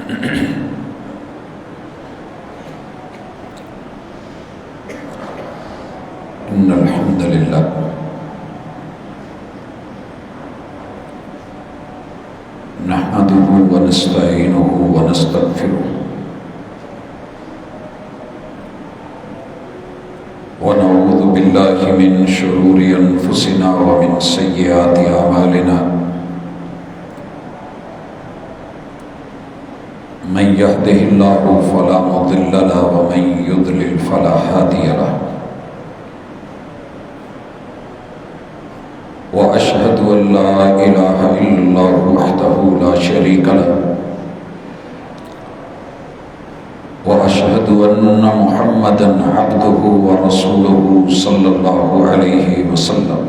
إن الحمد لله نحمده ونستعينه ونستغفره ونعوذ بالله من شرور أنفسنا ومن سيئات أعمالنا من يهده الله فلا مضل له ومن يضلل فلا هادي له وأشهد أن لا إله إلا الله وحده لا شريك له وأشهد أن محمدا عبده ورسوله صلى الله عليه وسلم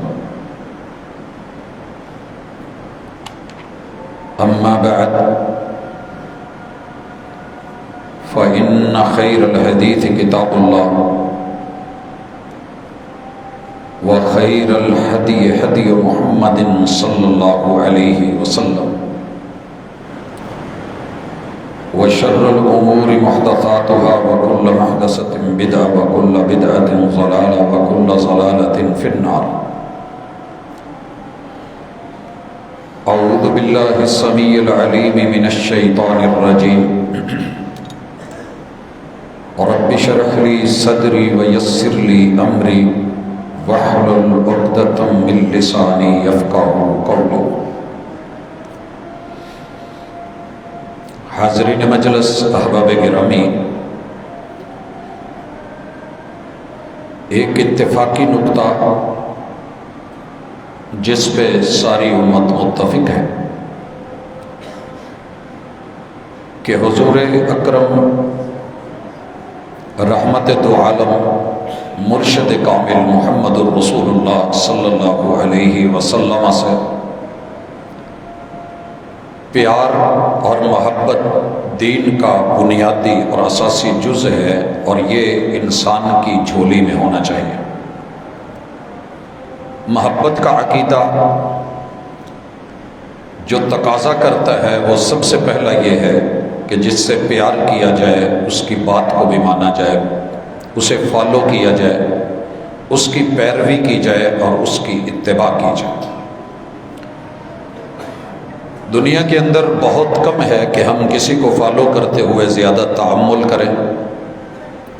أما بعد فإن خير الحديث كتاب الله وخير الهدي هدي محمد صلى الله عليه وسلم وشر الأمور محدثاتها وكل محدثة بدعة وكل بدعة ضلالة وكل ضلالة في النار. أعوذ بالله السميع العليم من الشيطان الرجيم. رب اشرح لي صدري ويسر لي أمري واحلل عقدة من لساني يفقهوا قولي. حاضرین مجلس، احباب گرامی، ایک اتفاقی نکتہ جس پہ ساری امت متفق ہے کہ حضور اکرم رحمت دو عالم مرشد کامل محمد الرسول اللہ صلی اللہ علیہ وسلم سے پیار اور محبت دین کا بنیادی اور اساسی جز ہے، اور یہ انسان کی جھولی میں ہونا چاہیے. محبت کا عقیدہ جو تقاضا کرتا ہے وہ سب سے پہلا یہ ہے کہ جس سے پیار کیا جائے اس کی بات کو بھی مانا جائے، اسے فالو کیا جائے، اس کی پیروی کی جائے اور اس کی اتباع کی جائے. دنیا کے اندر بہت کم ہے کہ ہم کسی کو فالو کرتے ہوئے زیادہ تعامل کریں.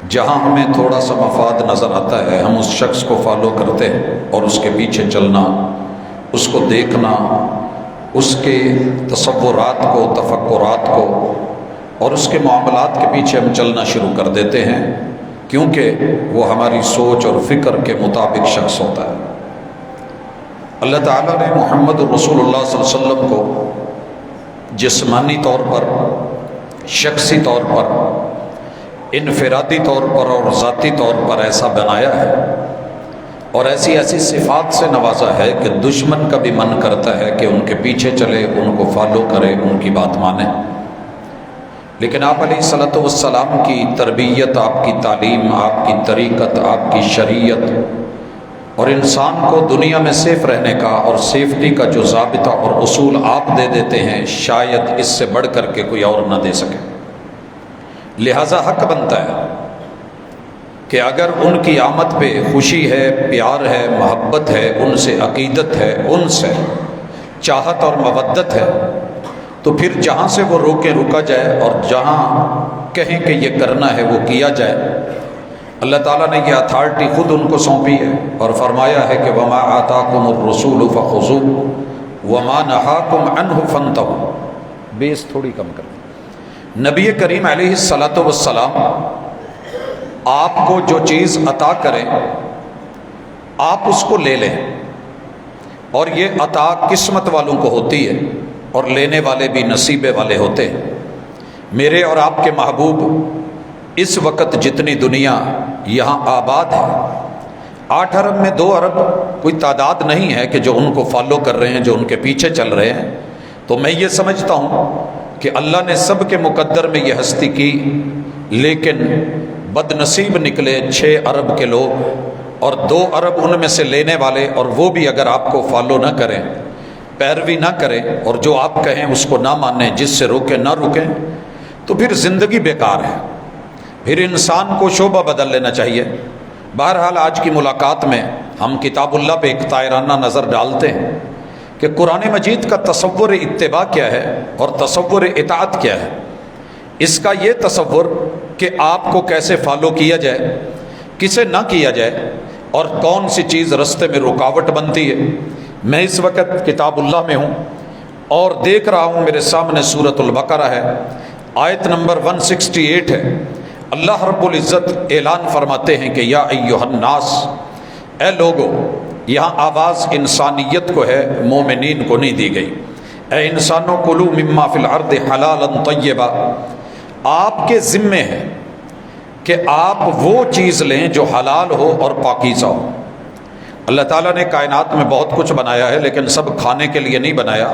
جہاں ہمیں تھوڑا سا مفاد نظر آتا ہے ہم اس شخص کو فالو کرتے ہیں، اور اس کے پیچھے چلنا، اس کو دیکھنا، اس کے تصورات کو، تفکرات کو اور اس کے معاملات کے پیچھے ہم چلنا شروع کر دیتے ہیں، کیونکہ وہ ہماری سوچ اور فکر کے مطابق شخص ہوتا ہے. اللہ تعالیٰ نے محمد رسول اللہ صلی اللہ علیہ وسلم کو جسمانی طور پر، شخصی طور پر، انفرادی طور پر اور ذاتی طور پر ایسا بنایا ہے اور ایسی صفات سے نوازا ہے کہ دشمن کا بھی من کرتا ہے کہ ان کے پیچھے چلے، ان کو فالو کرے، ان کی بات مانے. لیکن آپ علیہ الصلوۃ والسلام کی تربیت، آپ کی تعلیم، آپ کی طریقت، آپ کی شریعت اور انسان کو دنیا میں سیف رہنے کا اور سیفٹی کا جو ضابطہ اور اصول آپ دے دیتے ہیں، شاید اس سے بڑھ کر کے کوئی اور نہ دے سکے. لہذا حق بنتا ہے کہ اگر ان کی آمد پہ خوشی ہے، پیار ہے، محبت ہے، ان سے عقیدت ہے، ان سے چاہت اور مودت ہے، تو پھر جہاں سے وہ روکیں رکا جائے اور جہاں کہیں کہ یہ کرنا ہے وہ کیا جائے. اللہ تعالیٰ نے یہ اتھارٹی خود ان کو سونپی ہے اور فرمایا ہے کہ وَمَا آتَاكُمُ الرَّسُولُ فَخُذُوهُ وَمَا نَهَاكُمْ عَنْهُ فَانْتَهُوا. بیس تھوڑی کم کر دیں. نبی کریم علیہ الصلوۃ والسلام آپ کو جو چیز عطا کریں آپ اس کو لے لیں، اور یہ عطا قسمت والوں کو ہوتی ہے اور لینے والے بھی نصیبے والے ہوتے ہیں. میرے اور آپ کے محبوب اس وقت جتنی دنیا یہاں آباد ہے، 8 ارب میں 2 ارب کوئی تعداد نہیں ہے کہ جو ان کو فالو کر رہے ہیں، جو ان کے پیچھے چل رہے ہیں. تو میں یہ سمجھتا ہوں کہ اللہ نے سب کے مقدر میں یہ ہستی کی، لیکن بد نصیب نکلے 6 ارب کے لوگ، اور 2 ارب ان میں سے لینے والے، اور وہ بھی اگر آپ کو فالو نہ کریں، پیروی نہ کریں، اور جو آپ کہیں اس کو نہ مانیں، جس سے روکیں نہ رکیں، تو پھر زندگی بیکار ہے، پھر انسان کو شعبہ بدل لینا چاہیے۔ بہرحال آج کی ملاقات میں ہم کتاب اللہ پہ ایک طائرانہ نظر ڈالتے ہیں کہ قرآن مجید کا تصور اتباع کیا ہے اور تصور اطاعت کیا ہے۔ اس کا یہ تصور کہ آپ کو کیسے فالو کیا جائے، کسے نہ کیا جائے، اور کون سی چیز رستے میں رکاوٹ بنتی ہے۔ میں اس وقت کتاب اللہ میں ہوں اور دیکھ رہا ہوں میرے سامنے سورۃ البقرہ ہے، آیت نمبر 168 ہے۔ اللہ رب العزت اعلان فرماتے ہیں کہ یا ایھا الناس، اے لوگو، یہاں آواز انسانیت کو ہے، مومنین کو نہیں دی گئی۔ اے انسانوں، کلوا مما فی الارض حلالا طیبا، آپ کے ذمے ہے کہ آپ وہ چیز لیں جو حلال ہو اور پاکیزہ ہو۔ اللہ تعالیٰ نے کائنات میں بہت کچھ بنایا ہے، لیکن سب کھانے کے لیے نہیں بنایا۔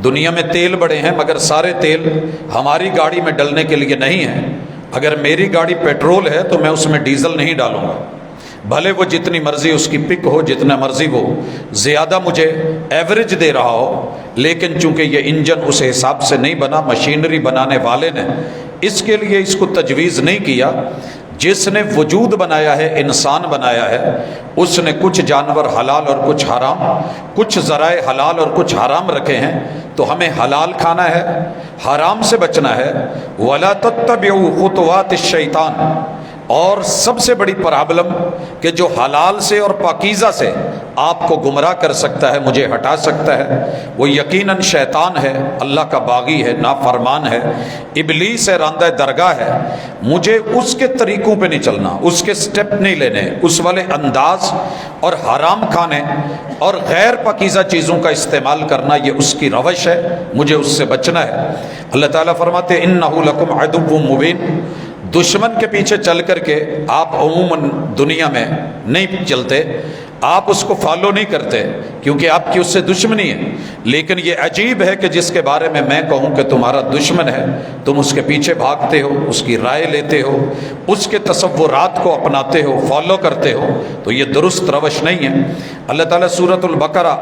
دنیا میں تیل بڑے ہیں، مگر سارے تیل ہماری گاڑی میں ڈلنے کے لیے نہیں ہیں۔ اگر میری گاڑی پیٹرول ہے تو میں اس میں ڈیزل نہیں ڈالوں گا، بھلے وہ جتنی مرضی اس کی پک ہو، جتنا مرضی وہ زیادہ مجھے ایوریج دے رہا ہو، لیکن چونکہ یہ انجن اس حساب سے نہیں بنا، مشینری بنانے والے نے اس کے لیے اس کو تجویز نہیں کیا۔ جس نے وجود بنایا ہے، انسان بنایا ہے، اس نے کچھ جانور حلال اور کچھ حرام، کچھ ذرائع حلال اور کچھ حرام رکھے ہیں، تو ہمیں حلال کھانا ہے، حرام سے بچنا ہے۔ وَلَا تَتَّبِعُوا خُطُوَاتِ الشَّيْطَانِ، اور سب سے بڑی پرابلم کہ جو حلال سے اور پاکیزہ سے آپ کو گمراہ کر سکتا ہے، مجھے ہٹا سکتا ہے، وہ یقیناً شیطان ہے، اللہ کا باغی ہے، نافرمان ہے، ابلیس ہے، راندہ درگاہ ہے۔ مجھے اس کے طریقوں پہ نہیں چلنا، اس کے سٹیپ نہیں لینے، اس والے انداز اور حرام کھانے اور غیر پاکیزہ چیزوں کا استعمال کرنا، یہ اس کی روش ہے، مجھے اس سے بچنا ہے۔ اللہ تعالیٰ فرماتے ہیں اِنَّهُ لَكُمْ عَدُوٌّ مُّبِينٌ، دشمن کے پیچھے چل کر کے آپ عموماً دنیا میں نہیں چلتے، آپ اس کو فالو نہیں کرتے کیونکہ آپ کی اس سے دشمنی ہے۔ لیکن یہ عجیب ہے کہ جس کے بارے میں کہوں کہ تمہارا دشمن ہے، تم اس کے پیچھے بھاگتے ہو، اس کی رائے لیتے ہو، اس کے تصورات کو اپناتے ہو، فالو کرتے ہو، تو یہ درست روش نہیں ہے۔ اللہ تعالیٰ سورۃ البقرہ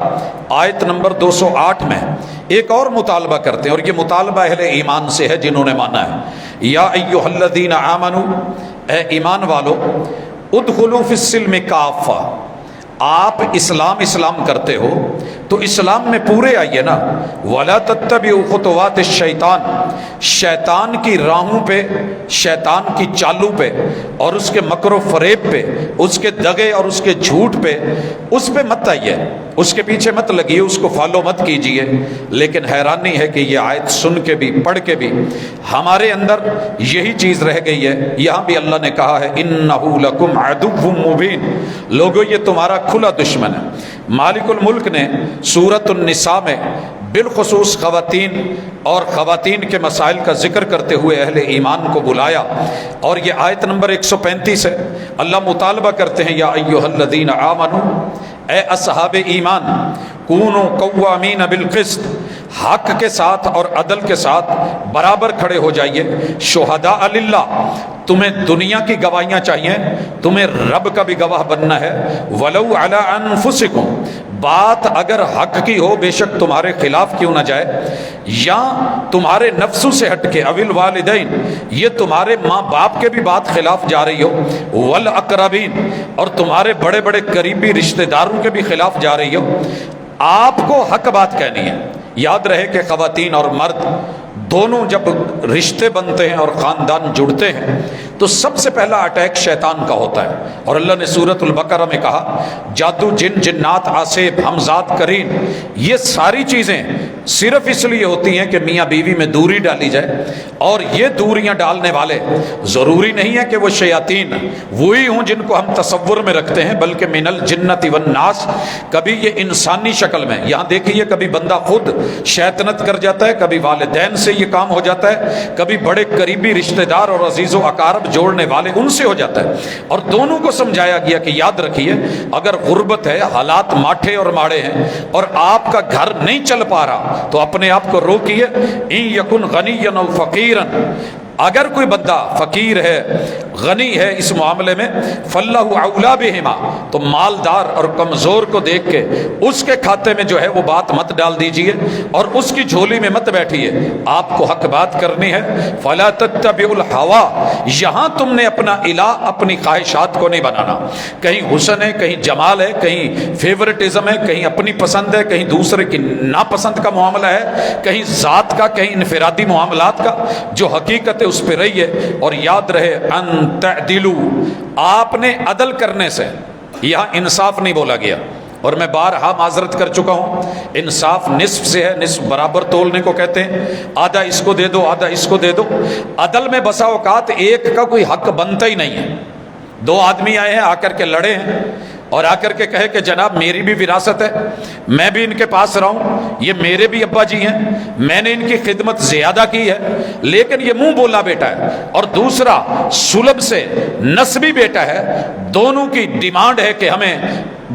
آیت نمبر 208 میں ایک اور مطالبہ کرتے ہیں، اور یہ مطالبہ اہل ایمان سے ہے جنہوں نے مانا ہے۔ یا ایھا الذین آمنوا، اے ایمان والو، ادخلوا فی السلم کافہ، آپ اسلام کرتے ہو تو اسلام میں پورے آئیے نا۔ وَلَا تَتَّبِعُوا خُطُوَاتِ الشَّيْطَانِ، شیطان کی راہوں پہ، شیطان کی چالوں پہ اور اس کے مکر و فریب پہ، اس کے دغے اور اس کے جھوٹ پہ، اس پہ مت آئیے، اس کے پیچھے مت لگیے، اس کو فالو مت کیجیے۔ لیکن حیرانی ہے کہ یہ آیت سن کے بھی، پڑھ کے بھی ہمارے اندر یہی چیز رہ گئی ہے۔ یہاں بھی اللہ نے کہا ہے اِنَّهُ لَكُمْ عَدُوٌّ مُّبِينٌ، لوگو یہ تمہارا کھلا دشمن ہے۔ مالک الملک نے سورۃ النساء میں بالخصوص خواتین اور خواتین کے مسائل کا ذکر کرتے ہوئے اہل ایمان کو بلایا، اور یہ آیت نمبر 135 ہے۔ اللہ مطالبہ کرتے ہیں یا ایھا الذین آمنوا، اے اصحاب ایمان، کونوا قوامین بالقسط، حق کے ساتھ اور عدل کے ساتھ برابر کھڑے ہو جائیے، شہداء للہ، تمہیں دنیا کی گواہیاں چاہیے، تمہیں رب کا بھی گواہ بننا ہے، ولو علی انفسکم، بات اگر حق کی ہو، بے شک تمہارے خلاف کیوں نہ جائے، یا تمہارے نفسوں سے ہٹ کے، اول والدین، یہ تمہارے ماں باپ کے بھی بات خلاف جا رہی ہو، والاقربین، اور تمہارے بڑے بڑے قریبی رشتہ داروں کے بھی خلاف جا رہی ہو، آپ کو حق بات کہنی ہے۔ یاد رہے کہ خواتین اور مرد دونوں جب رشتے بنتے ہیں اور خاندان جڑتے ہیں تو سب سے پہلا اٹیک شیطان کا ہوتا ہے، اور اللہ نے سورۃ البقرہ میں کہا جادو، جن، جنات، آسیب، ہمزاد، قرین، یہ ساری چیزیں صرف اس لیے ہوتی ہیں کہ میاں بیوی میں دوری ڈالی جائے، اور یہ دوریاں ڈالنے والے ضروری نہیں ہے کہ وہ شیاطین وہی ہوں جن کو ہم تصور میں رکھتے ہیں، بلکہ من الجنت والناس، کبھی یہ انسانی شکل میں، یہاں دیکھیے کبھی بندہ خود شیطنت کر جاتا ہے، کبھی والدین سے یہ کام ہو جاتا ہے، کبھی بڑے قریبی رشتہ دار اور عزیز و اقارب جوڑنے والے ان سے ہو جاتا ہے۔ اور دونوں کو سمجھایا گیا کہ یاد رکھیے اگر غربت ہے، حالات ماٹھے اور ماڑے ہیں، اور آپ کا گھر نہیں چل پا رہا تو اپنے آپ کو روکیے، ان یکن غنیا او فقیرا، اگر کوئی بندہ فقیر ہے غنی ہے اس معاملے میں فاللہ اولی بہما، تو مالدار اور کمزور کو دیکھ کے اس کے کھاتے میں جو ہے وہ بات مت ڈال دیجئے اور اس کی جھولی میں مت بیٹھیے، آپ کو حق بات کرنی ہے۔ فلا تتبعوا الہوی، یہاں تم نے اپنا الہ اپنی خواہشات کو نہیں بنانا، کہیں حسن ہے، کہیں جمال ہے، کہیں فیورٹزم ہے، کہیں اپنی پسند ہے، کہیں دوسرے کی ناپسند کا معاملہ ہے، کہیں ذات کا، کہیں انفرادی معاملات کا، جو حقیقت ہے اس پہ رہیے۔ اور یاد رہے ان تعدلوا، آپ نے عدل کرنے سے، یہاں انصاف نہیں بولا گیا، اور میں بارہا معذرت کر چکا ہوں، انصاف نصف سے ہے، نصف برابر تولنے کو کہتے ہیں، آدھا اس کو دے دو آدھا اس کو دے دو۔ عدل میں بسا اوقات ایک کا کوئی حق بنتا ہی نہیں ہے، دو آدمی آئے ہیں آ کر کے لڑے ہیں اور آ کر کے کہے کہ جناب میری بھی وراثت ہے، میں بھی ان کے پاس رہا ہوں، یہ میرے بھی ابا جی ہیں، میں نے ان کی خدمت زیادہ کی ہے، لیکن یہ منہ بولا بیٹا ہے، اور دوسرا سلب سے نسبی بیٹا ہے، دونوں کی ڈیمانڈ ہے کہ ہمیں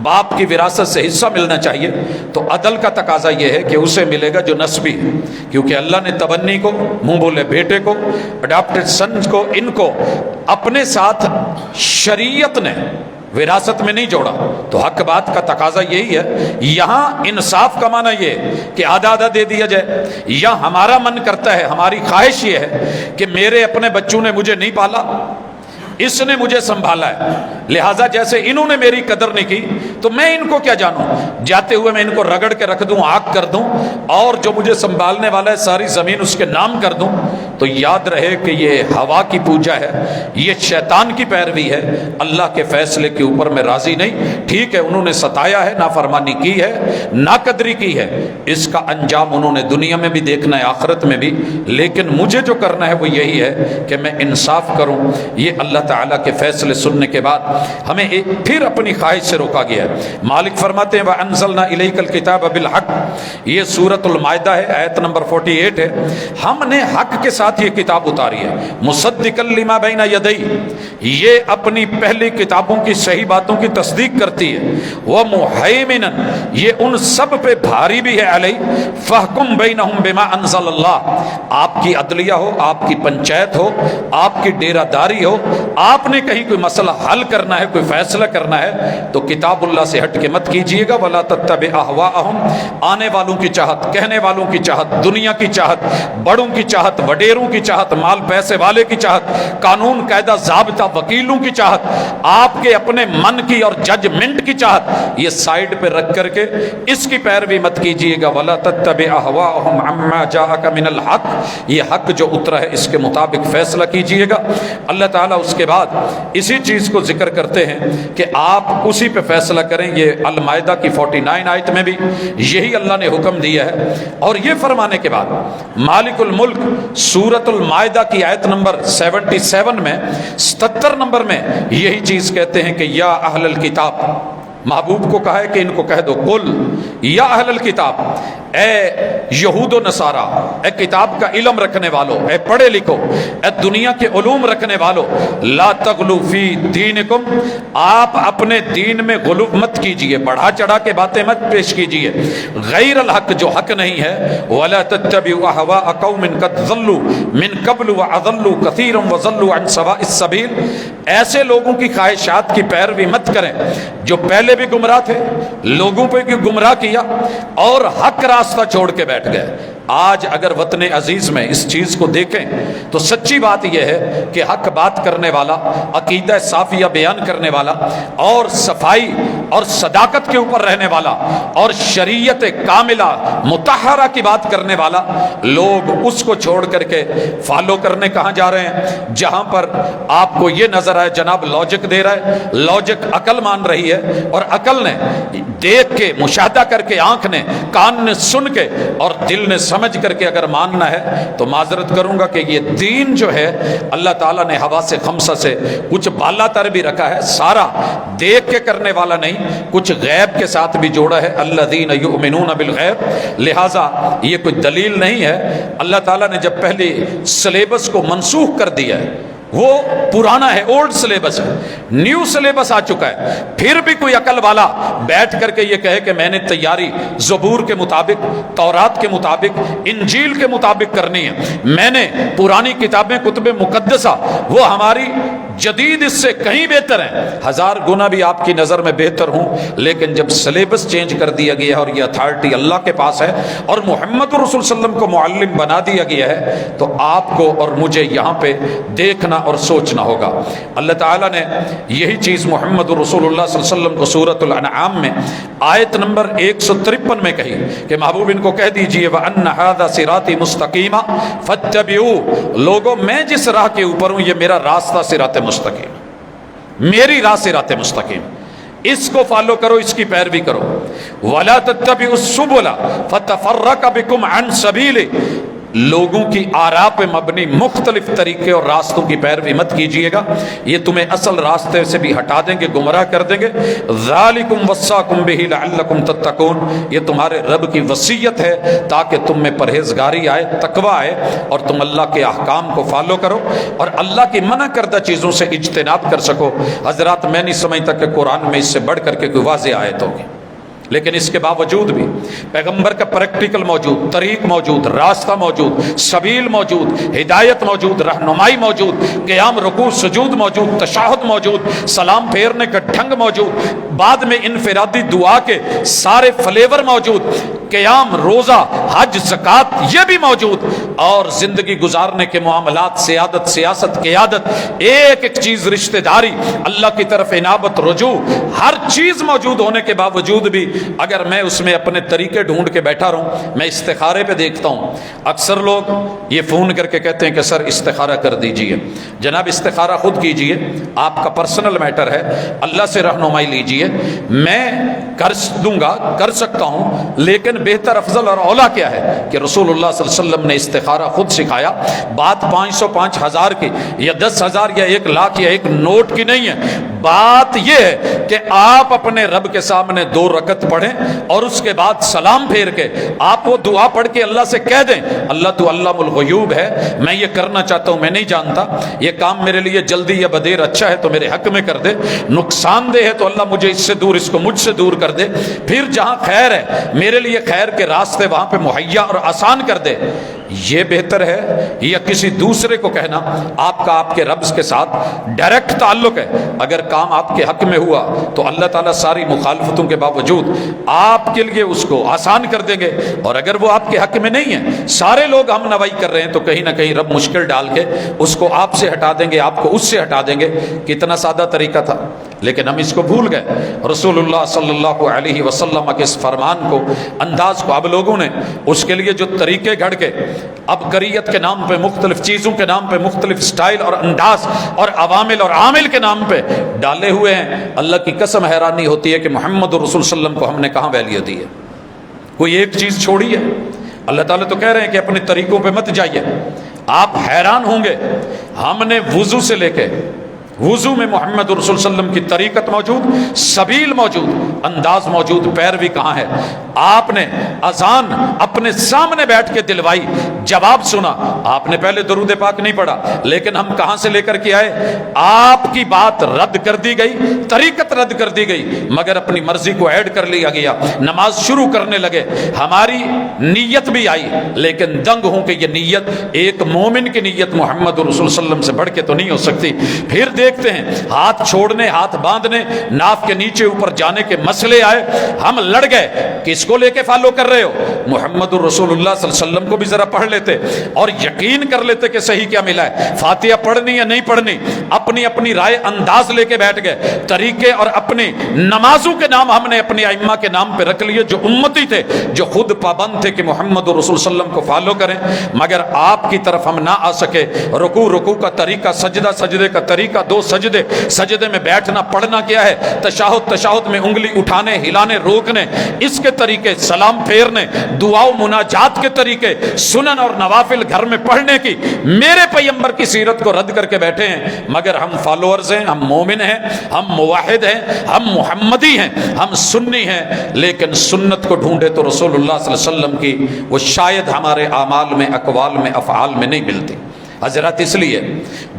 باپ کی وراثت سے حصہ ملنا چاہیے، تو عدل کا تقاضا یہ ہے کہ اسے ملے گا جو نسبی ہے، کیونکہ اللہ نے تبنی کو، منہ بولے بیٹے کو، اڈاپٹڈ سن کو، ان کو اپنے ساتھ شریعت نے وراثت میں نہیں جوڑا، تو حق بات کا تقاضا یہی ہے۔ یہاں انصاف کا معنی یہ کہ آدھا آدھا دے دیا جائے، یا ہمارا من کرتا ہے، ہماری خواہش یہ ہے کہ میرے اپنے بچوں نے مجھے نہیں پالا، اس نے مجھے سنبھالا ہے، لہٰذا جیسے انہوں نے میری قدر نہیں کی تو میں ان کو کیا جانوں، جاتے ہوئے میں ان کو رگڑ کے رکھ دوں، آگ کر دوں، اور جو مجھے سنبھالنے والا ہے ساری زمین اس کے نام کر دوں۔ تو یاد رہے کہ یہ ہوا کی پوجا ہے، یہ شیطان کی پیروی ہے، اللہ کے فیصلے کے اوپر میں راضی نہیں۔ ٹھیک ہے انہوں نے ستایا ہے، نافرمانی کی ہے، ناقدری کی ہے، اس کا انجام انہوں نے دنیا میں بھی دیکھنا ہے، آخرت میں بھی، لیکن مجھے جو کرنا ہے وہ یہی ہے کہ میں انصاف کروں۔ یہ اللہ تعالیٰ کے فیصلے سننے کے بعد ہمیں پھر اپنی خواہش سے روکا گیا ہے۔ مالک فرماتے ہیں وَأَنزَلْنَا إِلَيْكَ الْكِتَابَ بِالْحَقِّ، یہ سورۃ المائدہ ہے، آیت نمبر 48 ہے۔ ہم نے حق کے ساتھ یہ کتاب اتاری ہے، مُصَدِّقًا لِمَا بَيْنَ يَدَيْهِ، یہ اپنی پہلی کتابوں کی صحیح باتوں کی تصدیق کرتی ہے، وَمُهَيْمِنًا، یہ ان سب پہ بھاری بھی ہے، علیہ فَحْكُم بَيْنَهُم بِمَا أَنزَلَ اللَّهُ، آپ کی عدلیہ ہو، آپ کی پنچایت ہو، آپ کی ڈیرہ داری ہو، آپ نے کہیں کوئی مسئلہ حل کرنا ہے، کوئی فیصلہ کرنا ہے تو کتاب اللہ سے ہٹ کے مت کیجئے گا۔ وَلَا تَتَّبِعْ أَهْوَاءَهُمْ، آنے والوں کی چاہت، کہنے والوں کی چاہت، دنیا کی چاہت، بڑوں کی چاہت، وڈیروں کی چاہت، مال پیسے والے کی چاہت، قانون قاعدہ ضابطہ وکیلوں کی چاہت، آپ کے اپنے من کی اور ججمنٹ کی چاہت، یہ سائیڈ پہ رکھ کر کے اس کی پیروی مت کیجئے گا۔ وَلَا تَتَّبِعْ أَهْوَاءَهُمْ عَمَّا جَاءَكَ مِنَ الْحَقِّ، یہ حق جو اترا ہے اس کے مطابق فیصلہ کیجئے گا۔ اللہ تعالیٰ اس کے بعد اسی چیز کو ذکر کرتے ہیں کہ آپ اسی پہ فیصلہ کریں۔ یہ المائدہ کی 49 آیت میں بھی یہی اللہ نے حکم دیا ہے، اور یہ فرمانے کے بعد مالک الملک سورۃ المائدہ کی آیت نمبر 77 میں 77 نمبر میں یہی چیز کہتے ہیں کہ یا اہل الکتاب، محبوب کو کہا ہے کہ ان کو کہہ دو قل یا اہل الکتاب، اے یہود و نصارہ، اے کتاب کا علم رکھنے والوں، اے پڑھے لکھو، اے دنیا کے علوم رکھنے والوں، لا تغلو فی دینکم، آپ اپنے دین میں غلو مت کیجئے، بڑھا چڑھا کے باتیں مت پیش کیجئے، غیر الحق جو حق نہیں ہے، ولا تتبعوا اهواء قوم قد ضلوا من قبل واضلوا كثيرا وضلوا عن سواء السبيل، ایسے لوگوں کی خواہشات کی پیروی مت کریں جو پہلے بھی گمراہ تھے، لوگوں پہ بھی گمراہ کیا اور حق راستہ چھوڑ کے بیٹھ گئے۔ آج اگر وطن عزیز میں اس چیز کو دیکھیں تو سچی بات یہ ہے کہ حق بات کرنے والا، عقیدہ صافیہ بیان کرنے والا، اور صفائی اور صداقت کے اوپر رہنے والا، اور شریعت کاملہ مطہرہ کی بات کرنے والا، لوگ اس کو چھوڑ کر کے فالو کرنے کہاں جا رہے ہیں؟ جہاں پر آپ کو یہ نظر آئے جناب لاجک دے رہا ہے، لاجک عقل مان رہی ہے، اور عقل نے دیکھ کے، مشاہدہ کر کے، آنکھ نے، کان نے سن کے، اور دل نے سمجھ کر کے اگر ماننا ہے تو معذرت کروں گا کہ یہ دین جو ہے اللہ تعالیٰ نے حواس خمسہ سے کچھ بالا تر بھی رکھا ہے، سارا دیکھ کے کرنے والا نہیں، کچھ غیب کے ساتھ بھی جوڑا ہے، الذین یؤمنون بالغیب، لہٰذا یہ کوئی دلیل نہیں ہے۔ اللہ تعالیٰ نے جب پہلی سلیبس کو منسوخ کر دیا ہے، وہ پرانا ہے، اولڈ سلیبس ہے، نیو سلیبس آ چکا ہے۔ پھر بھی کوئی عقل والا بیٹھ کر کے یہ کہے کہ میں نے تیاری زبور کے مطابق، تورات کے مطابق، انجیل کے مطابق کرنی ہے، میں نے پرانی کتابیں کتب مقدسہ وہ ہماری جدید اس سے کہیں بہتر ہیں، 1000 گنا بھی آپ کی نظر میں بہتر ہوں، لیکن جب سلیبس چینج کر دیا گیا اور یہ اتھارٹی اللہ کے پاس ہے اور محمد رسول صلی اللہ علیہ وسلم کو معلم بنا دیا گیا ہے، تو آپ کو اور مجھے یہاں پہ دیکھنا اور سوچنا ہوگا۔ اللہ تعالیٰ نے یہی چیز محمد رسول اللہ صلی اللہ علیہ وسلم کو سورۃ الانعام میں آیت نمبر 153 میں کہی کہ محبوب ان کو کہہ دیجئے وَأَنَّ هَذَا صِرَاطِي مُسْتَقِيمًا فَاتَّبِعُوهُ، لوگوں میں جس راہ کے اوپر ہوں یہ میرا راستہ صراط مستقیم، میری راہ صراط مستقیم، اس کو فالو کرو، اس کی پیروی کرو۔ وَلَا تَتَّبِعُوا السُّبُلَ فَتَفَرَّقَ بِكُمْ عَنْ سَبِيلِهِ، لوگوں کی آراء پہ مبنی مختلف طریقے اور راستوں کی پیروی مت کیجئے گا، یہ تمہیں اصل راستے سے بھی ہٹا دیں گے، گمراہ کر دیں گے۔ ذالکم وصاکم بہ لعلکم تتقون، یہ تمہارے رب کی وصیت ہے تاکہ تم میں پرہیزگاری آئے، تقوی آئے اور تم اللہ کے احکام کو فالو کرو اور اللہ کی منع کردہ چیزوں سے اجتناب کر سکو۔ حضرات میں نہیں سمجھتا کہ قرآن میں اس سے بڑھ کر کے کوئی واضح آیت ہوگی، لیکن اس کے باوجود بھی پیغمبر کا پریکٹیکل موجود، طریق موجود، راستہ موجود، سبیل موجود، ہدایت موجود، رہنمائی موجود، قیام رکوع سجود موجود، تشہد موجود، سلام پھیرنے کا ڈھنگ موجود، بعد میں انفرادی دعا کے سارے فلیور موجود، قیام، روزہ، حج، زکوٰۃ یہ بھی موجود، اور زندگی گزارنے کے معاملات، سیادت، سیاست، قیادت، ایک ایک چیز، رشتہ داری، اللہ کی طرف انابت، رجوع، ہر چیز موجود ہونے کے باوجود بھی اگر میں اس میں اپنے طریقے ڈھونڈ کے بیٹھا رہوں، میں استخارے پہ دیکھتا ہوں اکثر لوگ یہ فون کر کے کہتے ہیں کہ سر استخارہ کر دیجئے۔ جناب استخارہ خود کیجئے، آپ کا پرسنل میٹر ہے، اللہ سے رہنمائی لیجئے، میں کر دوں گا، کر سکتا ہوں، لیکن بہتر، افضل اور اولا کیا ہے کہ رسول اللہ صلی اللہ علیہ وسلم نے استخارہ خود سکھایا۔ بات 500 5000 کی یا 10,000 یا 1 لاکھ یا 1 نوٹ کی نہیں ہے، بات یہ ہے کہ آپ اپنے رب کے سامنے 2 رکعت پڑھیں اور اس کے بعد سلام پھیر کے آپ وہ دعا پڑھ کے اللہ سے کہہ دیں اللہ تو علام الغیوب ہے، میں یہ کرنا چاہتا ہوں، میں نہیں جانتا، یہ کام میرے لیے جلدی یا بدیر اچھا ہے تو میرے حق میں کر دے، نقصان دہ ہے تو اللہ مجھے اس سے دور، اس کو مجھ سے دور کر دے، پھر جہاں خیر ہے میرے لیے خیر کے راستے وہاں پہ مہیا اور آسان کر دے۔ یہ بہتر ہے یا کسی دوسرے کو کہنا؟ آپ کا آپ کے رب کے ساتھ ڈائریکٹ تعلق ہے، اگر کام آپ کے حق میں ہوا تو اللہ تعالیٰ ساری مخالفتوں کے باوجود آپ کے لیے اس کو آسان کر دیں گے، اور اگر وہ آپ کے حق میں نہیں ہے، سارے لوگ ہم نوائی کر رہے ہیں، تو کہیں نہ کہیں رب مشکل ڈال کے اس کو آپ سے ہٹا دیں گے، آپ کو اس سے ہٹا دیں گے۔ کتنا سادہ طریقہ تھا، لیکن ہم اس کو بھول گئے۔ رسول اللہ صلی اللہ علیہ وسلم کے اس فرمان کو، انداز کو اب لوگوں نے اس کے لیے جو طریقے گھڑ کے عبقریت کے نام پہ، مختلف چیزوں کے نام پہ، مختلف سٹائل اور انداز اور عوامل اور عامل کے نام پہ ڈالے ہوئے ہیں، اللہ کی قسم حیرانی ہوتی ہے کہ محمد رسول صلی اللہ علیہ وسلم کو ہم نے کہاں ویلیو دی ہے؟ کوئی ایک چیز چھوڑی ہے؟ اللہ تعالیٰ تو کہہ رہے ہیں کہ اپنے طریقوں پہ مت جائیے۔ آپ حیران ہوں گے، ہم نے وضو سے لے کے، وضو میں محمد رسول صلی اللہ علیہ وسلم کی طریقت موجود، سبیل موجود، انداز موجود، پیروی کہاں ہے؟ آپ نے اذان اپنے سامنے بیٹھ کے دلوائی، جواب سنا، آپ نے پہلے درود پاک نہیں پڑھا، لیکن ہم کہاں سے لے کر کے آئے؟ آپ کی بات رد کر دی گئی، طریقت رد کر دی گئی، مگر اپنی مرضی کو ایڈ کر لیا گیا، نماز شروع کرنے لگے، ہماری نیت بھی آئی، لیکن دنگ ہوں کہ یہ نیت ایک مومن کی نیت محمد رسول صلی اللہ علیہ وسلم سے بڑھ کے تو نہیں ہو سکتی۔ پھر دیکھتے ہیں ہاتھ چھوڑنے، ہاتھ باندھنے، ناف کے نیچے اوپر جانے کے مسئلے آئے، ہم لڑ گئے، کس کو لے کے فالو کر رہے ہو؟ محمد رسول اللہ صلی اللہ علیہ وسلم کو بھی ذرا پڑھ لیتے اور یقین کر لیتے کہ صحیح کیا ملا ہے، فاتحہ پڑھنی یا نہیں پڑھنی، اپنی اپنی رائے انداز لے کے بیٹھ گئے، طریقے اور اپنی نمازوں کے نام ہم نے اپنی ائمہ کے نام پہ رکھ لیے جو امتی تھے، جو خود پابند تھے کہ محمد رسول صلی اللہ علیہ وسلم کو فالو کریں، مگر آپ کی طرف ہم نہ آ سکے۔ رکوع کا طریقہ، سجدے کا طریقہ، 2 سجدے میں بیٹھنا، پڑھنا کیا ہے، تشہد میں انگلی اٹھانے، ہلانے، روکنے، اس کے طریقے، سلام پھیرنے، دعا و مناجات کے طریقے، سنن اور نوافل گھر میں پڑھنے کی، میرے پیغمبر کی سیرت کو رد کر کے بیٹھے ہیں، مگر ہم فالوورز ہیں، ہم مومن ہیں، ہم موحد ہیں، ہم محمدی ہیں، ہم سنی ہیں، لیکن سنت کو ڈھونڈے تو رسول اللہ صلی اللہ علیہ وسلم کی وہ شاید ہمارے اعمال میں، اقوال میں، افعال میں نہیں ملتی۔ حضرات اس لیے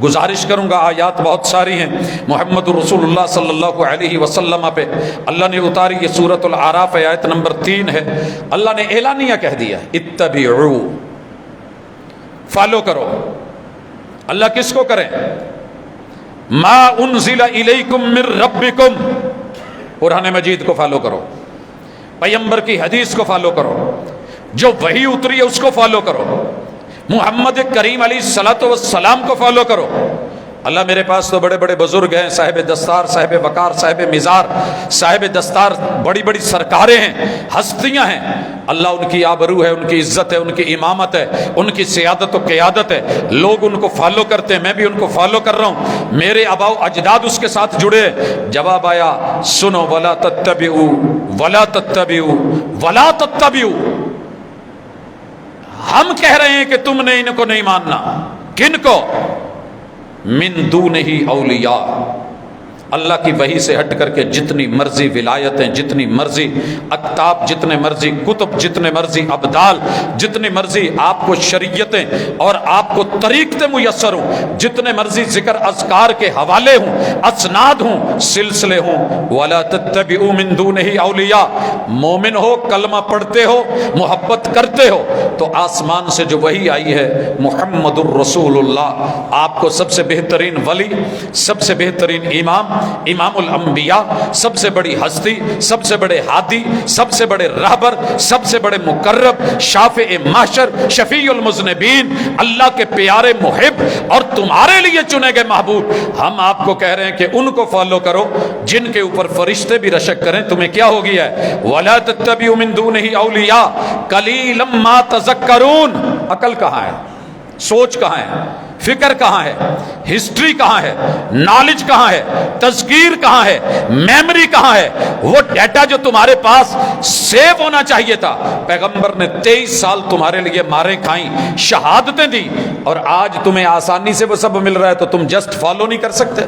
گزارش کروں گا، آیات بہت ساری ہیں محمد رسول اللہ صلی اللہ علیہ وسلم پہ اللہ نے اتاری، یہ سورۃ الاعراف آیت نمبر 3 ہے۔ اللہ نے اعلانیہ کہہ دیا اتبعوا، فالو کرو۔ اللہ کس کو کریں؟ ما انزل الیکم من ربکم، قرآن مجید کو فالو کرو، پیغمبر کی حدیث کو فالو کرو، جو وحی اتری ہے اس کو فالو کرو، محمد کریم علیہ الصلوۃ والسلام کو فالو کرو۔ اللہ میرے پاس تو بڑے بڑے بزرگ ہیں، صاحب دستار، صاحب وقار، صاحب مزار، صاحب دستار، بڑی بڑی سرکاریں ہیں، ہستیاں ہیں، اللہ ان کی آبرو ہے، ان کی عزت ہے، ان کی امامت ہے، ان کی سیادت و قیادت ہے، لوگ ان کو فالو کرتے ہیں، میں بھی ان کو فالو کر رہا ہوں، میرے آباء و اجداد اس کے ساتھ جڑے ہیں۔ جواب آیا سنو، ولا تتبعوا ولا تتبعوا ولا تتبعوا، ہم کہہ رہے ہیں کہ تم نے ان کو نہیں ماننا۔ کن کو؟ من دونہ اولیاء، اللہ کی وحی سے ہٹ کر کے جتنی مرضی ولایتیں، جتنی مرضی اکتاب، جتنے مرضی کتب، جتنے مرضی ابدال، جتنے مرضی آپ کو شریعتیں اور آپ کو طریقتیں میسر ہوں، جتنے مرضی ذکر اذکار کے حوالے ہوں، اسناد ہوں، سلسلے ہوں، ولا تتبعوا من دونہ اولیاء، مومن ہو، کلمہ پڑھتے ہو، محبت کرتے ہو تو آسمان سے جو وحی آئی ہے محمد الرسول اللہ، آپ کو سب سے بہترین ولی، سب سے بہترین امام، امام الانبیاء، سب سے بڑی ہستی، سب سے بڑے ہادی، سب سے بڑے رہبر، سب سے بڑے مقرب، شافع محشر، شفیع المذنبین، اللہ کے پیارے محب اور تمہارے لیے چنے گئے محبوب، ہم آپ کو کہہ رہے ہیں کہ ان کو فالو کرو جن کے اوپر فرشتے بھی رشک کریں۔ تمہیں کیا ہو گیا ہے؟ وَلَا تَتَّبِعُوا مِن دُونِهِ أَوْلِيَاءَ قَلِيلًا مَا تَذَكَّرُونَ، عقل کہاں ہے؟ سوچ کہاں ہے؟ فکر کہاں ہے؟ ہسٹری کہاں ہے؟ نالج کہاں ہے؟ تذکیر کہاں ہے؟ میموری کہاں ہے؟ وہ ڈیٹا جو تمہارے پاس سیو ہونا چاہیے تھا۔ پیغمبر نے 23 سال تمہارے لیے ماریں کھائیں، شہادتیں دی، اور آج تمہیں آسانی سے وہ سب مل رہا ہے تو تم جسٹ فالو نہیں کر سکتے۔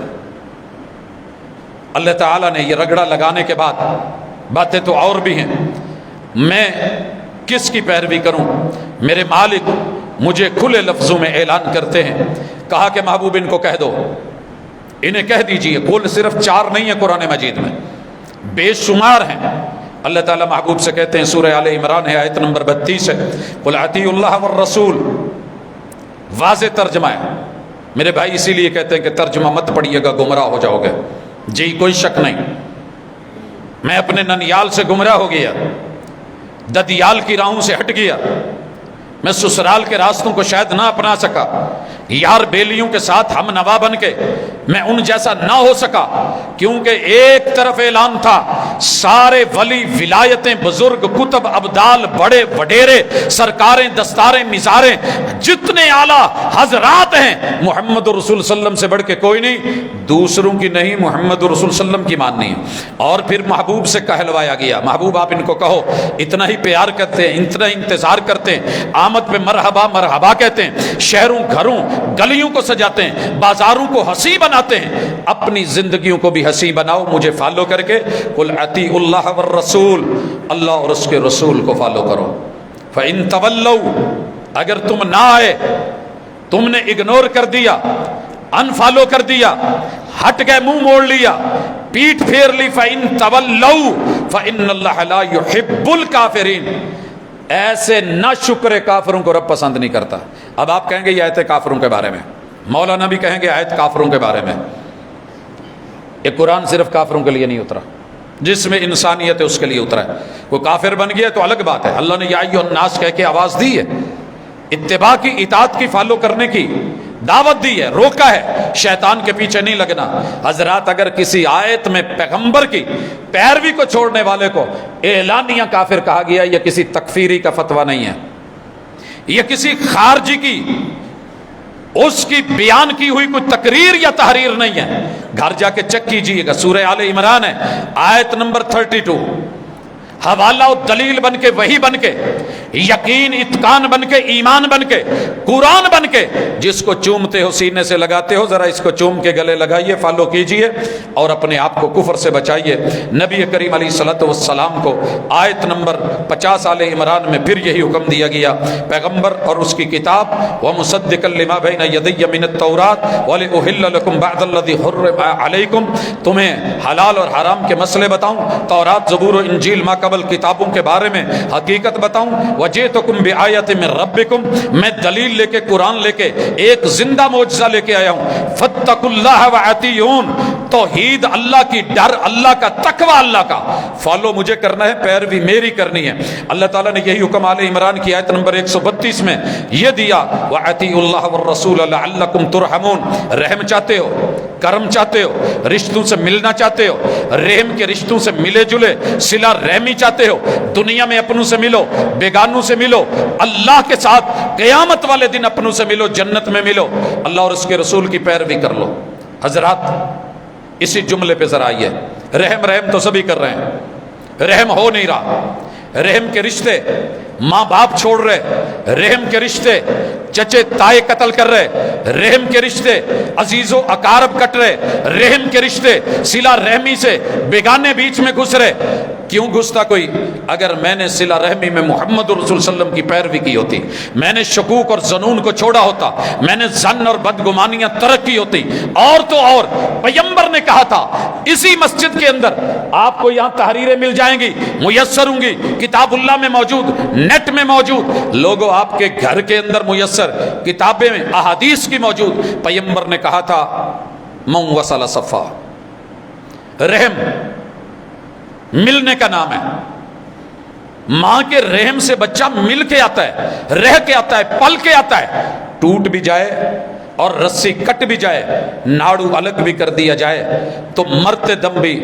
اللہ تعالیٰ نے یہ رگڑا لگانے کے بعد باتیں تو اور بھی ہیں، میں کس کی پیروی کروں؟ میرے مالک مجھے کھلے لفظوں میں اعلان کرتے ہیں، کہا کہ محبوب ان کو کہہ دو، انہیں کہہ دیجئے، قل صرف 4 نہیں ہے قرآن مجید میں، بے شمار ہیں۔ اللہ تعالیٰ محبوب سے کہتے ہیں، سورہ آل عمران ہے، آیت نمبر 32 ہے، قل اطیعوا اللہ والرسول، واضح ترجمہ ہے۔ میرے بھائی اسی لیے کہتے ہیں کہ ترجمہ مت پڑھیے گا، گمراہ ہو جاؤ گے۔ جی کوئی شک نہیں، میں اپنے ننیال سے گمراہ ہو گیا، ددیال کی راہوں سے ہٹ گیا، میں سسرال کے راستوں کو شاید نہ اپنا سکا، یار بیلیوں کے ساتھ ہم نوا بن کے میں ان جیسا نہ ہو سکا، کیونکہ ایک طرف اعلان تھا سارے ولی، ولایتیں، بزرگ، کتب، ابدال، بڑے وڈیرے، سرکاریں، دستاریں، مزاریں، جتنے اعلیٰ حضرات ہیں، محمد رسول صلی اللہ علیہ وسلم سے بڑھ کے کوئی نہیں، دوسروں کی نہیں، محمد رسول صلی اللہ علیہ وسلم کی ماننی ہے۔ اور پھر محبوب سے کہلوایا گیا، محبوب آپ ان کو کہو، اتنا ہی پیار کرتے ہیں، اتنا انتظار کرتے ہیں، آمد پہ مرحبا مرحبا کہتے ہیں، شہروں گھروں گلیوں کو سجاتے ہیں، بازاروں کو حسین بناتے ہیں، اپنی زندگیوں کو بھی حسین بناؤ مجھے فالو کر کے۔ قل اطیعوا اللہ والرسول، اللہ اور اس کے رسول کو فالو کرو۔ فإن تولوا، اگر تم نہ آئے، تم نے اگنور کر دیا، انفالو کر دیا، ہٹ گئے، منہ موڑ لیا، پیٹ پھیر لی، فإن تولوا فإن اللہ لا يحب الکافرین، ایسے نہ شکر کافروں کو رب پسند نہیں کرتا۔ اب آپ کہیں گے یہ آیت کافروں کے بارے میں، مولانا بھی کہیں گے آیت کافروں کے بارے میں۔ یہ قرآن صرف کافروں کے لیے نہیں اترا، جس میں انسانیت ہے اس کے لیے اترا ہے۔ کوئی کافر بن گیا تو الگ بات ہے، اللہ نے یا ایھا الناس کہہ کے آواز دی ہے، اتباع کی، اطاعت کی، فالو کرنے کی دعوت دی ہے، روکا ہے، شیطان کے پیچھے نہیں لگنا۔ حضرات اگر کسی آیت میں پیغمبر کی پیروی کو چھوڑنے والے کو اعلانیہ کافر کہا گیا، یہ کسی تکفیری کا فتویٰ نہیں ہے، یہ کسی خارجی کی اس کی بیان کی ہوئی کوئی تقریر یا تحریر نہیں ہے۔ گھر جا کے چیک کیجئے گا، سورہ آل عمران ہے، آیت نمبر 32، حوالہ و دلیل بن کے، وحی بن کے، یقین اتقان بن کے، ایمان بن کے، قرآن بن کے، جس کو چومتے ہو سینے سے لگاتے ہو، ذرا اس کو چوم کے گلے لگائیے، فالو کیجئے اور اپنے آپ کو کفر سے بچائیے۔ نبی کریم علیہ الصلوۃ والسلام کو آیت نمبر 50 آل عمران میں پھر یہی حکم دیا گیا، پیغمبر اور اس کی کتاب وَمُصَدِّقًا لِمَا بَيْنَ يَدَيَّ مِنَ التَّوْرَاةِ وَلِأُحِلَّ لَكُمْ بَعْضَ الَّذِي حُرِّمَ عَلَيْكُمْ، تمہیں حلال اور حرام کے مسئلے بتاؤں، تورات، زبور و انجیل ما قبل کتابوں کے بارے میں حقیقت بتاؤں، وَجِئْتُكُمْ بِآیَةٍ مِّن رَبِّكُمْ، میں دلیل لے کے، قرآن لے کے، ایک زندہ معجزہ لے کے آیا ہوں، فَاتَّقُوا اللَّهَ وَأَطِیعُونِ، توحید اللہ کی، ڈر اللہ کا، تقوی اللہ کا، فالو مجھے کرنا ہے، پیروی میری کرنی ہے۔ اللہ تعالیٰ نے یہی حکم آل عمران کی آیت نمبر 132 میں یہ دیا، وَأَطِیعُوا اللَّهَ وَالرَّسُولَ لَعَلَّکُمْ تُرْحَمُونَ، رحم چاہتے ہو، کرم چاہتے ہو، رشتوں سے ملنا چاہتے ہو، رحم کے رشتوں سے ملے جلے، صلہ رحمی چاہتے ہو، دنیا میں اپنوں سے ملو، بیگانوں سے ملو، اللہ کے ساتھ قیامت والے دن اپنوں سے ملو، جنت میں ملو، اللہ اور اس کے رسول کی پیروی کر لو۔ حضرات اسی جملے پہ ذرا آئیے، رحم تو سبھی کر رہے ہیں، رحم ہو نہیں رہا، رحم کے رشتے ماں باپ چھوڑ رہے، رحم کے رشتے چچے تائے قتل کر رہے، رحم کے رشتے عزیز و اقارب کٹ رہے، رحم کے رشتے صلہ رحمی سے بیگانے بیچ میں گھس رہے۔ کیوں گھستا کوئی؟ اگر میں نے صلہ رحمی میں محمد رسول صلی اللہ علیہ وسلم کی پیروی کی ہوتی، میں نے شکوک اور ظنون کو چھوڑا ہوتا، میں نے ظن اور بدگمانیاں ترک کی ہوتی، اور تو اور پیغمبر نے کہا تھا اسی مسجد کے اندر آپ کو یہاں تحریریں مل جائیں گی، میسر ہوں گی، کتاب اللہ میں موجود، نیٹ میں موجود، لوگوں آپ کے گھر کے اندر میسر، کتابیں احادیث کی موجود۔ پیغمبر نے کہا تھا من وصل صفا، رحم ملنے کا نام ہے، ماں کے رحم سے بچہ مل کے آتا ہے، رہ کے آتا ہے، پل کے آتا ہے، ٹوٹ بھی جائے اور رسی کٹ بھی جائے، ناڑو الگ بھی کر دیا جائے، تو مرتے دم بھی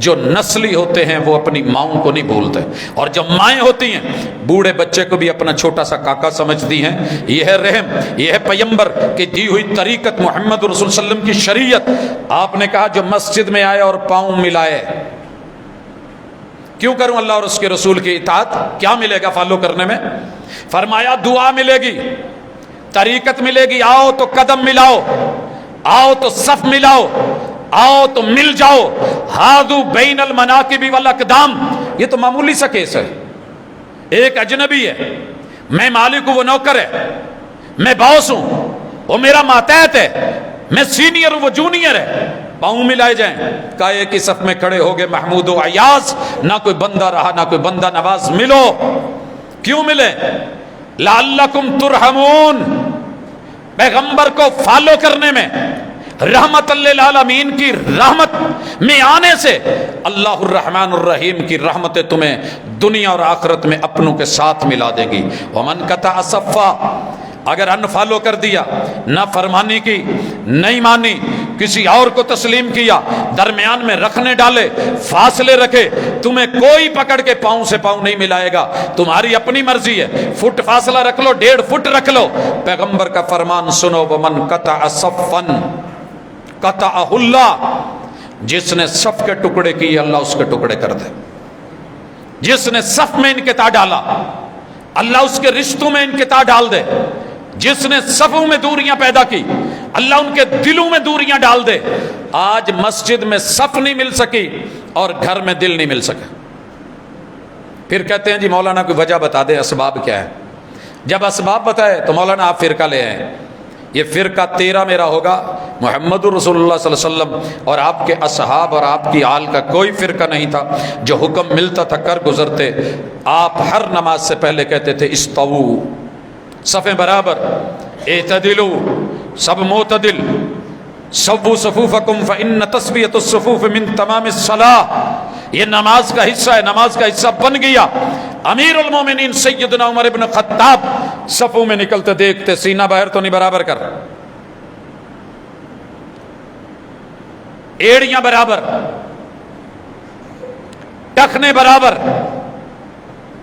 جو نسلی ہوتے ہیں وہ اپنی ماؤں کو نہیں بھولتے، اور جب مائیں ہوتی ہیں بوڑھے بچے کو بھی اپنا چھوٹا سا کاکا سمجھتی ہیں۔ یہ ہے رحم، یہ ہے پیغمبر کی دی ہوئی طریقت، محمد رسول صلی اللہ علیہ وسلم کی شریعت۔ آپ نے کہا جو مسجد میں آئے اور پاؤں ملائے، کیوں کروں اللہ اور اس کے رسول کی اطاعت؟ کیا ملے گا فالو کرنے میں؟ فرمایا دعا ملے گی، طریقت ملے گی، آؤ تو قدم ملاؤ، آؤ تو صف ملاؤ، آؤ تو مل جاؤ، ہادو بین المناکب والاقدام۔ یہ تو معمولی سا کیس ہے، ایک اجنبی ہے، میں مالک ہوں، وہ نوکر ہے، میں باس ہوں، وہ میرا ماتحت ہے، میں سینئر ہوں، وہ جونیئر ہے، پاؤں ملائے جائیں، کہا ایک ہی صف میں کھڑے ہو گئے محمود و عیاض، نہ کوئی بندہ رہا نہ کوئی بندہ نواز، ملو۔ کیوں ملے؟ لعلکم ترحمون، پیغمبر کو فالو کرنے میں، رحمت للعالمین کی رحمت میں آنے سے اللہ الرحمن الرحیم کی رحمتیں تمہیں دنیا اور آخرت میں اپنوں کے ساتھ ملا دے گی۔ ومن قطع صفا، اگر انفالو کر دیا، نہ فرمانی کی، نہیں مانی، کسی اور کو تسلیم کیا، درمیان میں رکھنے ڈالے، فاصلے رکھے، تمہیں کوئی پکڑ کے پاؤں سے پاؤں نہیں ملائے گا، تمہاری اپنی مرضی ہے، فٹ فاصلہ رکھ لو، 1.5 فٹ رکھ لو، پیغمبر کا فرمان سنو، ومن قطع صفا قطعہ اللہ، جس نے صف کے ٹکڑے کیے اللہ اس کے ٹکڑے کر دے، جس نے صف میں انقطاع ڈالا اللہ اس کے رشتوں میں انقطاع ڈال دے، جس نے صفوں میں دوریاں پیدا کی اللہ ان کے دلوں میں دوریاں ڈال دے۔ آج مسجد میں صف نہیں مل سکی اور گھر میں دل نہیں مل سکے، پھر کہتے ہیں جی مولانا کوئی وجہ بتا دے، اسباب کیا ہے؟ جب اسباب بتائے تو مولانا آپ فرقہ لے آئیں، یہ فرقہ تیرا میرا ہوگا، محمد رسول اللہ صلی اللہ علیہ وسلم اور آپ کے اصحاب اور آپ کی آل کا کوئی فرقہ نہیں تھا، جو حکم ملتا تھا کر گزرتے۔ آپ ہر نماز سے پہلے کہتے تھے استوو، صفیں برابر، اعتدلوا، سب معتدل، سووا صفوفکم فإن تسویۃ الصفوف من تمام الصلاۃ، یہ نماز کا حصہ ہے، نماز کا حصہ بن گیا۔ امیر المومنین سیدنا عمر ابن خطاب صفوں میں نکلتے دیکھتے سینہ باہر تو نہیں برابر کر، ایڑیاں برابر، ٹخنے برابر،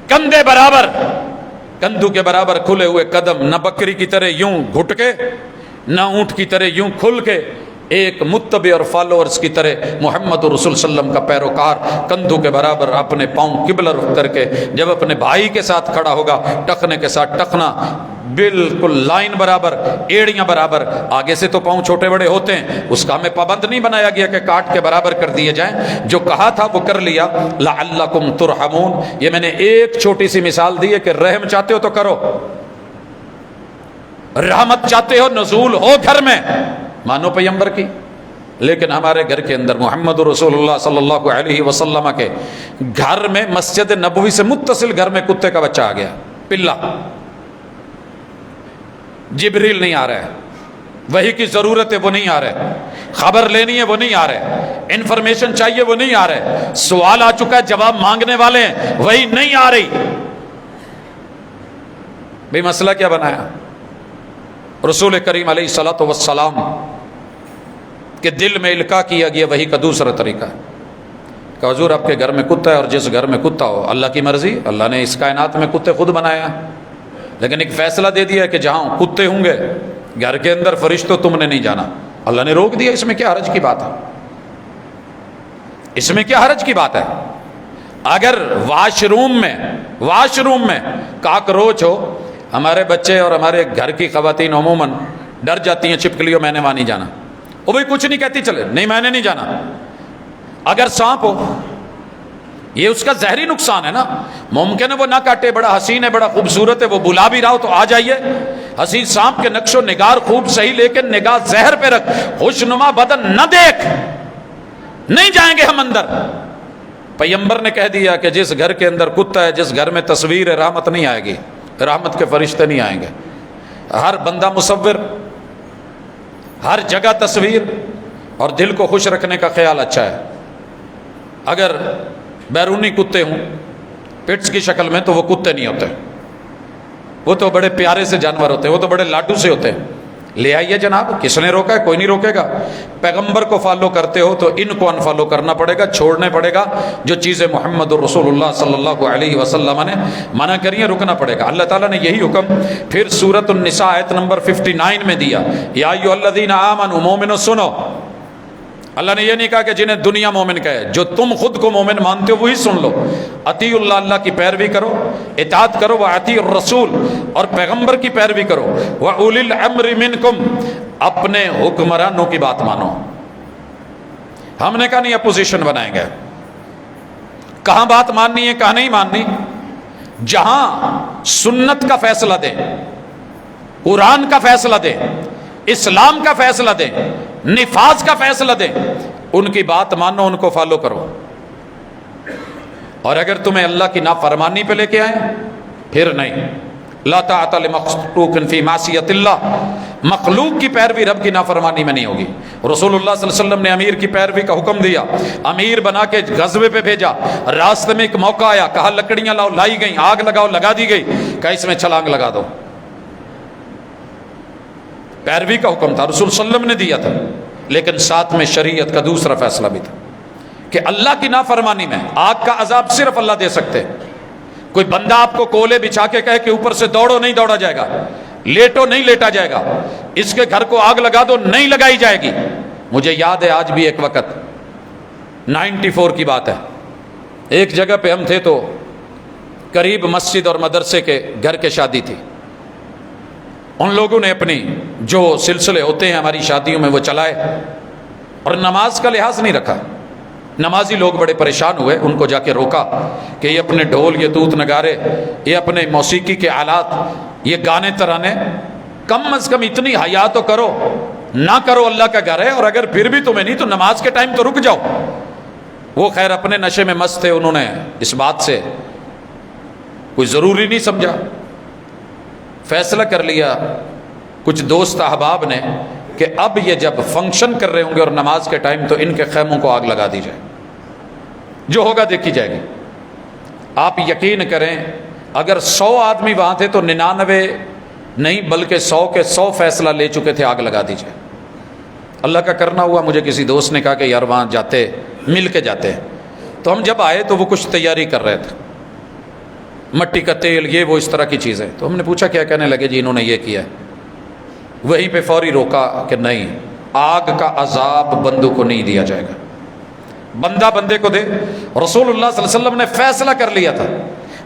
کندھے برابر، کندھوں کے برابر کھلے ہوئے قدم، نہ بکری کی طرح یوں گھٹ کے، نہ اونٹ کی طرح یوں کھل کے، ایک متبع اور فالوورز کی طرح محمد رسول صلی اللہ علیہ وسلم کا پیروکار کندھوں کے برابر اپنے پاؤں قبلہ رخ کر کے جب اپنے بھائی کے ساتھ کھڑا ہوگا، ٹخنے کے ساتھ ٹخنا، بالکل لائن برابر، ایڑیاں برابر. آگے سے تو پاؤں چھوٹے بڑے ہوتے ہیں، اس کا ہمیں پابند نہیں بنایا گیا کہ کاٹ کے برابر کر دیے جائیں. جو کہا تھا وہ کر لیا. لعلکم ترحمون، یہ میں نے ایک چھوٹی سی مثال دی ہے کہ رحم چاہتے ہو تو کرو، رحمت چاہتے ہو نزول ہو گھر میں، مانو پیغمبر کی. لیکن ہمارے گھر کے اندر محمد رسول اللہ صلی اللہ علیہ وسلم کے گھر میں مسجد نبوی سے متصل گھر میں کتے کا بچہ آ گیا، پلا. جبریل نہیں آ رہا ہے، وحی کی ضرورت ہے وہ نہیں آ رہے، خبر لینی ہے وہ نہیں آ رہے، انفارمیشن چاہیے وہ نہیں آ رہے، سوال آ چکا ہے جواب مانگنے والے ہیں وہی نہیں آ رہی. بھئی مسئلہ کیا بنایا؟ رسول کریم علیہ الصلوۃ والسلام کہ دل میں القاء کیا گیا وہی کا دوسرا طریقہ ہے کہ حضور آپ کے گھر میں کتا ہے، اور جس گھر میں کتا ہو اللہ کی مرضی، اللہ نے اس کائنات میں کتے خود بنایا، لیکن ایک فیصلہ دے دیا ہے کہ جہاں کتے ہوں گے گھر کے اندر فرشتوں تم نے نہیں جانا. اللہ نے روک دیا. اس میں کیا حرج کی بات ہے؟ اس میں کیا حرج کی بات ہے؟ اگر واش روم میں کاکروچ ہو، ہمارے بچے اور ہمارے گھر کی خواتین عموماً ڈر جاتی ہیں چپکلیوں، میں نے وہاں نہیں جانا. وہ بھائی کچھ نہیں کہتی، چلے نہیں میں نے نہیں جانا. اگر سانپ ہو، یہ اس کا زہری نقصان ہے نا، ممکن ہے وہ نہ کاٹے، بڑا حسین ہے، بڑا خوبصورت ہے، وہ بلا بھی رہا ہو تو آ جائیے. حسین سانپ کے نقش و نگار خوب صحیح، لیکن نگاہ زہر پہ رکھ، خوشنما بدن نہ دیکھ، نہیں جائیں گے ہم اندر. پیغمبر نے کہہ دیا کہ جس گھر کے اندر کتا ہے، جس گھر میں تصویر ہے، رحمت نہیں آئے گی، رحمت کے فرشتے نہیں آئیں گے. ہر بندہ مصور، ہر جگہ تصویر، اور دل کو خوش رکھنے کا خیال اچھا ہے. اگر بیرونی کتے ہوں پٹس کی شکل میں تو وہ کتے نہیں ہوتے، وہ تو بڑے پیارے سے جانور ہوتے ہیں، وہ تو بڑے لاڈو سے ہوتے ہیں. لے آئیے جناب، کس نے روکا ہے؟ کوئی نہیں روکے گا. پیغمبر کو فالو کرتے ہو تو ان کو انفالو کرنا پڑے گا، چھوڑنے پڑے گا. جو چیزیں محمد رسول اللہ صلی اللہ علیہ وسلم نے منع کری ہیں رکنا پڑے گا. اللہ تعالیٰ نے یہی حکم پھر سورۃ النساء آیت نمبر 59 میں دیا. یا ایھا الذین آمنوا، مومنو سنو. اللہ نے یہ نہیں کہا کہ جنہیں دنیا مومن کہے، جو تم خود کو مومن مانتے ہو وہی سن لو. اطیعوا اللہ، اللہ کی پیروی کرو، اطاعت کرو. واطیعوا الرسول، اور پیغمبر کی پیروی کرو. واولی الامر منکم، اپنے حکمرانوں کی بات مانو. ہم نے کہا نہیں اپوزیشن بنائیں گے. کہاں بات ماننی ہے کہاں نہیں ماننی؟ جہاں سنت کا فیصلہ دیں، قرآن کا فیصلہ دیں، اسلام کا فیصلہ دیں، نفاذ کا فیصلہ دیں، ان کی بات مانو، ان کو فالو کرو. اور اگر تمہیں اللہ کی نافرمانی پہ لے کے آئیں پھر نہیں. لا طاعۃ لمخلوق فی معصیۃ اللہ، مخلوق کی پیروی رب کی نافرمانی میں نہیں ہوگی. رسول اللہ صلی اللہ علیہ وسلم نے امیر کی پیروی کا حکم دیا، امیر بنا کے غزوے پہ بھیجا. راستے میں ایک موقع آیا، کہا لکڑیاں لاؤ، لائی گئیں. آگ لگاؤ، لگا دی گئی. کہا اس میں چھلانگ لگا دو. پیروی کا حکم تھا، رسول صلی اللہ علیہ وسلم نے دیا تھا، لیکن ساتھ میں شریعت کا دوسرا فیصلہ بھی تھا کہ اللہ کی نافرمانی میں آگ کا عذاب صرف اللہ دے سکتے. کوئی بندہ آپ کو کولے بچھا کے کہے کہ اوپر سے دوڑو، نہیں دوڑا جائے گا، لیٹو نہیں لیٹا جائے گا، اس کے گھر کو آگ لگا دو نہیں لگائی جائے گی. مجھے یاد ہے آج بھی ایک وقت 94 کی بات ہے، ایک جگہ پہ ہم تھے تو قریب مسجد اور مدرسے کے گھر کے شادی تھی. ان لوگوں نے اپنی جو سلسلے ہوتے ہیں ہماری شادیوں میں وہ چلائے اور نماز کا لحاظ نہیں رکھا. نمازی لوگ بڑے پریشان ہوئے، ان کو جا کے روکا کہ یہ اپنے ڈھول، یہ دودھ نگارے، یہ اپنے موسیقی کے آلات، یہ گانے ترانے، کم از کم اتنی حیا تو کرو. نہ کرو، اللہ کا گھر ہے، اور اگر پھر بھی تمہیں نہیں تو نماز کے ٹائم تو رک جاؤ. وہ خیر اپنے نشے میں مست تھے، انہوں نے اس بات سے کوئی ضروری نہیں سمجھا. فیصلہ کر لیا کچھ دوست احباب نے کہ اب یہ جب فنکشن کر رہے ہوں گے اور نماز کے ٹائم تو ان کے خیموں کو آگ لگا دی جائے، جو ہوگا دیکھی جائے گی. آپ یقین کریں اگر 100 آدمی وہاں تھے تو 99 نہیں بلکہ 100 کے 100 فیصلہ لے چکے تھے آگ لگا دی جائے. اللہ کا کرنا ہوا. مجھے کسی دوست نے کہا کہ یار وہاں جاتے، مل کے جاتے ہیں. تو ہم جب آئے تو وہ کچھ تیاری کر رہے تھے، مٹی کا تیل، یہ وہ اس طرح کی چیزیں. تو ہم نے پوچھا کیا؟ کہنے لگے جی انہوں نے یہ کیا ہے. وہیں پہ فوری روکا کہ نہیں، آگ کا عذاب بندوں کو نہیں دیا جائے گا، بندہ بندے کو دے۔ رسول اللہ صلی اللہ علیہ وسلم نے فیصلہ کر لیا تھا،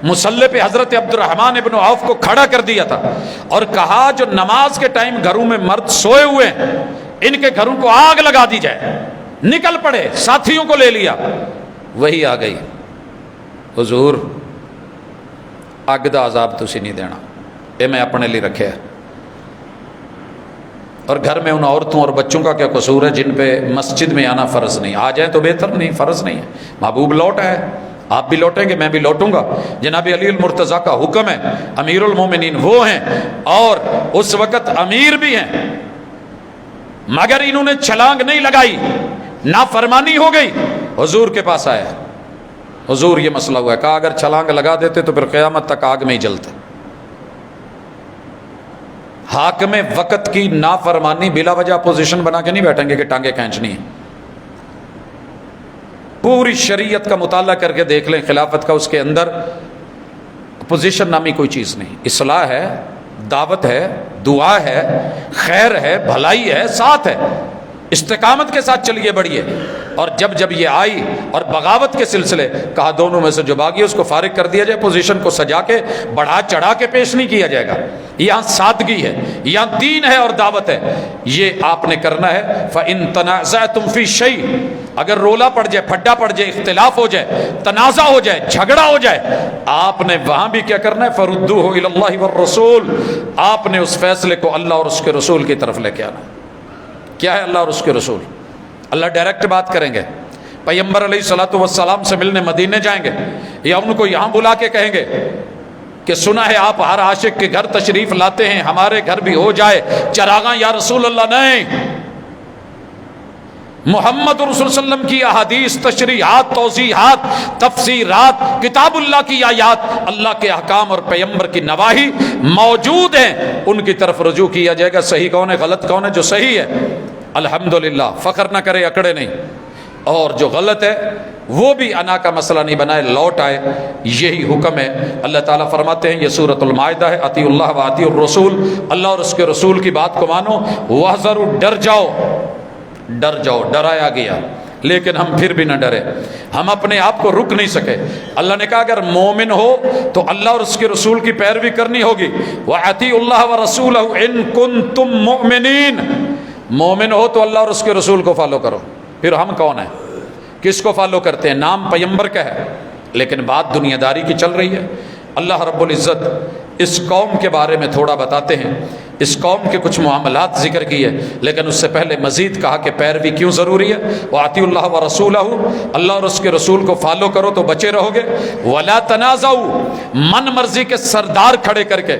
مصلی پہ حضرت عبد الرحمن ابن عوف کو کھڑا کر دیا تھا اور کہا جو نماز کے ٹائم گھروں میں مرد سوئے ہوئے ہیں ان کے گھروں کو آگ لگا دی جائے، نکل پڑے، ساتھیوں کو لے لیا، وہی آ گئی، حضور اگ دا عذاب تسی نہیں دینا، اے میں اپنے لیے رکھے۔ اور گھر میں ان عورتوں اور بچوں کا کیا قصور ہے جن پہ مسجد میں آنا فرض نہیں؟ آ جائیں تو بہتر، نہیں فرض نہیں ہے، محبوب لوٹ آئے، آپ بھی لوٹیں گے، میں بھی لوٹوں گا۔ جناب علی المرتضیٰ کا حکم ہے، امیر المومنین وہ ہیں اور اس وقت امیر بھی ہیں، مگر انہوں نے چھلانگ نہیں لگائی، نافرمانی ہو گئی، حضور کے پاس آیا، حضور یہ مسئلہ ہوا ہے، کہا اگر چھلانگ لگا دیتے تو پھر قیامت تک آگ میں ہی جلتے۔ حاکم وقت کی نافرمانی بلا وجہ پوزیشن بنا کے نہیں بیٹھیں گے کہ ٹانگیں کھینچنی ہے۔ پوری شریعت کا مطالعہ کر کے دیکھ لیں خلافت کا، اس کے اندر پوزیشن نامی کوئی چیز نہیں، اصلاح ہے، دعوت ہے، دعا ہے، خیر ہے، بھلائی ہے، ساتھ ہے، استقامت کے ساتھ چلیے بڑھیے۔ اور جب یہ آئی اور بغاوت کے سلسلے، کہا دونوں میں سے جو باغی اس کو فارغ کر دیا جائے، پوزیشن کو سجا کے بڑھا چڑھا کے پیش نہیں کیا جائے گا، یہاں سادگی ہے، یہاں دین ہے اور دعوت ہے، یہ آپ نے کرنا ہے۔ فَإِن تَنَازَعْتُمْ فِي شَيْءٍ، اگر رولا پڑ جائے، پھڈا پڑ جائے، اختلاف ہو جائے، تنازع ہو جائے، جھگڑا ہو جائے، آپ نے وہاں بھی کیا کرنا ہے؟ فَرُدُّوهُ إِلَى اللَّهِ وَالرَّسُولِ، آپ نے اس فیصلے کو اللہ اور اس کے رسول کی طرف لے کے آنا ہے۔ کیا ہے اللہ اور اس کے رسول؟ اللہ ڈائریکٹ بات کریں گے، پیغمبر علیہ الصلوۃ والسلام سے ملنے مدینے جائیں گے یا ان کو یہاں بلا کے کہیں گے کہ سنا ہے آپ ہر عاشق کے گھر تشریف لاتے ہیں، ہمارے گھر بھی ہو جائے چراغاں یا رسول اللہ؟ نہیں، محمد رسول اللہ علیہ وسلم کی احادیث، تشریحات، توضیحات، تفسیرات، کتاب اللہ کی آیات، اللہ کے احکام اور پیغمبر کی نواہی موجود ہیں، ان کی طرف رجوع کیا جائے گا۔ صحیح کون ہے، غلط کون ہے؟ جو صحیح ہے الحمدللہ، فخر نہ کرے اکڑے نہیں، اور جو غلط ہے وہ بھی انا کا مسئلہ نہیں بنائے، لوٹ آئے، یہی حکم ہے۔ اللہ تعالیٰ فرماتے ہیں، یہ سورۃ المائدہ ہے، اطیع اللہ و اطیع الرسول، اللہ اور اس کے رسول کی بات کو مانو، واحذروا، ڈر جاؤ، ڈر جاؤ، ڈرایا گیا لیکن ہم پھر بھی نہ ڈرے، ہم اپنے آپ کو رک نہیں سکے۔ اللہ نے کہا اگر مومن ہو تو اللہ اور اس کے رسول کی پیروی کرنی ہوگی، وَأَطِيعُوا اللَّهَ وَرَسُولَهُ إِن كُنتُم مُؤْمِنِينَ، مومن ہو تو اللہ اور اس کے رسول کو فالو کرو۔ پھر ہم کون ہیں، کس کو فالو کرتے ہیں؟ نام پیغمبر کا ہے لیکن بات دنیا داری کی چل رہی ہے۔ اللہ رب العزت اس قوم کے بارے میں تھوڑا بتاتے ہیں، اس قوم کے کچھ معاملات ذکر کیے، لیکن اس سے پہلے مزید کہا کہ پیروی کیوں ضروری ہے۔ وَأَطِيعُوا اللَّهَ وَرَسُولَهُ، اللہ اور اس کے رسول کو فالو کرو تو بچے رہو گے۔ وَلَا تَنَازَعُوا، من مرضی کے سردار کھڑے کر کے،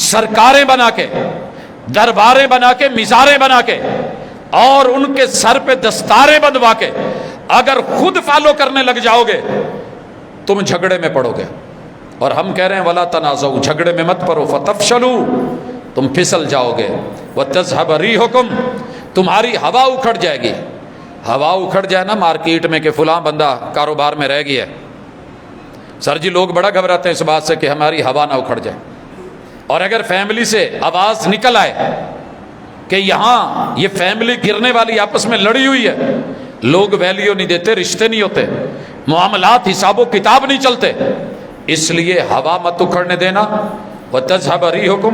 سرکاریں بنا کے، درباریں بنا کے، مزاریں بنا کے، اور ان کے سر پہ دستاریں بندوا کے اگر خود فالو کرنے لگ جاؤ گے تم جھگڑے میں پڑو گے۔ اور ہم کہہ رہے ہیں وَلَا تَنَازَعُوا، جھگڑے میں مت پڑو، فَتَفْشَلُوا، تم پھسل جاؤ گے، وَتَذْهَبَ رِيحُكُمْ، تمہاری ہوا اکھڑ جائے گی۔ ہوا اکھڑ جائے نا مارکیٹ میں کہ فلاں بندہ کاروبار میں رہ گیا ہے، سر جی لوگ بڑا گھبراتے ہیں اس بات سے کہ ہماری ہوا نہ اکھڑ جائے۔ اور اگر فیملی سے آواز نکل آئے کہ یہاں یہ فیملی گرنے والی آپس میں لڑی ہوئی ہے، لوگ ویلیو نہیں دیتے، رشتے نہیں ہوتے، معاملات حساب و کتاب نہیں چلتے، اس لیے ہوا مت اکھڑنے دینا۔ وَتَذْهَبَ رِيحُكُمْ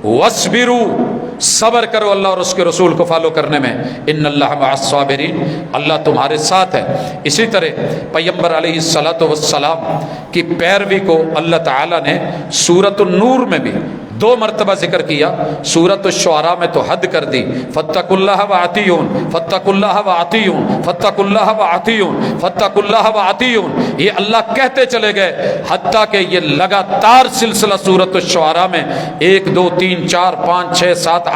وَاصْبِرُوا، صبر کرو اللہ اور اس کے رسول کو فالو کرنے میں، ان اللہ مع الصابرین، اللہ تمہارے ساتھ ہے۔ اسی طرح پیغمبر علیہ الصلوۃ والسلام کی پیروی کو اللہ تعالیٰ نے سورۃ النور میں بھی 2 مرتبہ ذکر کیا، سورۃ الشعراء میں تو حد کر دی، فاتقوا اللہ وأطیعون، فاتقوا اللہ وأطیعون، فاتقوا اللہ وأطیعون، فاتقوا اللہ وأطیعون، یہ اللہ کہتے چلے گئے حتیٰ کہ یہ لگاتار سلسلہ سورۃ الشعراء میں 1 2 3 4 5 6 7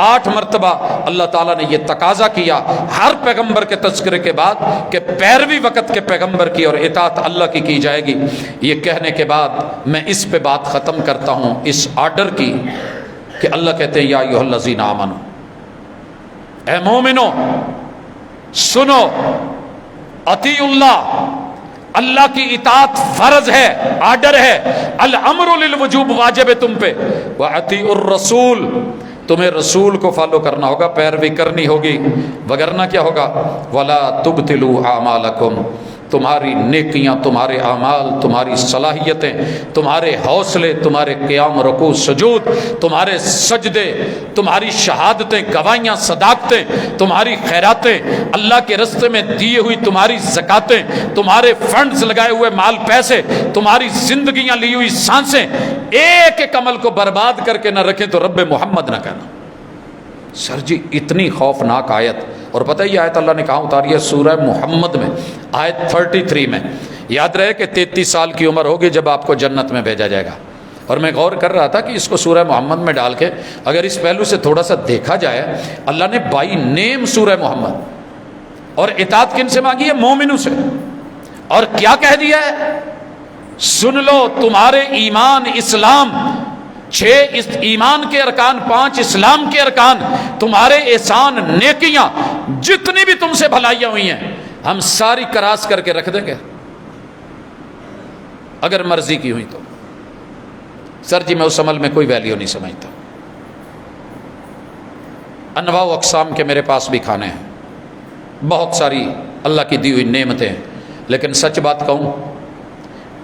8 مرتبہ اللہ تعالیٰ نے یہ تقاضا کیا ہر پیغمبر کے تذکرے کے بعد کہ پیروی وقت کے پیغمبر کی اور اطاعت اللہ کی جائے گی۔ یہ کہنے کے بعد میں اس پہ بات ختم کرتا ہوں، اس آرڈر کی، کہ اللہ کہتے ہیں یا ایھا الذین آمنو، اے مومنو سنو، اطیعوا اللہ، اللہ کی اطاعت فرض ہے، آرڈر ہے، الامر للوجوب واجب ہے تم پہ، واطیعوا الرسول، تمہیں رسول کو فالو کرنا ہوگا، پیروی کرنی ہوگی، وگرنہ کیا ہوگا؟ وَلَا تُبْتِلُوا أَعْمَالَكُمْ، تمہاری نیکیاں، تمہارے اعمال، تمہاری صلاحیتیں، تمہارے حوصلے، تمہارے قیام رکوع سجود، تمہارے سجدے، تمہاری شہادتیں، گواہیاں، صداقتیں، تمہاری خیراتیں، اللہ کے راستے میں دی ہوئی تمہاری زکاتیں، تمہارے فنڈز لگائے ہوئے مال پیسے، تمہاری زندگیاں لی ہوئی سانسیں، ایک ایک عمل کو برباد کر کے نہ رکھیں تو رب محمد نہ کہنا۔ سر جی اتنی خوفناک آیت، اور پتہ ہی آیت اللہ نے کہاں اتاری ہے؟ سورہ محمد میں، آیت 33 میں۔ یاد رہے کہ 33 سال کی عمر ہوگی جب آپ کو جنت میں بھیجا جائے گا۔ اور میں غور کر رہا تھا کہ اس کو سورہ محمد میں ڈال کے اگر اس پہلو سے تھوڑا سا دیکھا جائے، اللہ نے بائی نیم سورہ محمد، اور اطاعت کن سے مانگی ہے؟ مومنوں سے۔ اور کیا کہہ دیا ہے؟ سن لو تمہارے ایمان، اسلام، 6 ایمان کے ارکان، 5 اسلام کے ارکان، تمہارے احسان، نیکیاں، جتنی بھی تم سے بھلائیاں ہوئی ہیں، ہم ساری کراس کر کے رکھ دیں گے اگر مرضی کی ہوئی تو۔ سر جی میں اس عمل میں کوئی ویلیو نہیں سمجھتا۔ انواع و اقسام کے میرے پاس بھی کھانے ہیں، بہت ساری اللہ کی دی ہوئی نعمتیں ہیں، لیکن سچ بات کہوں،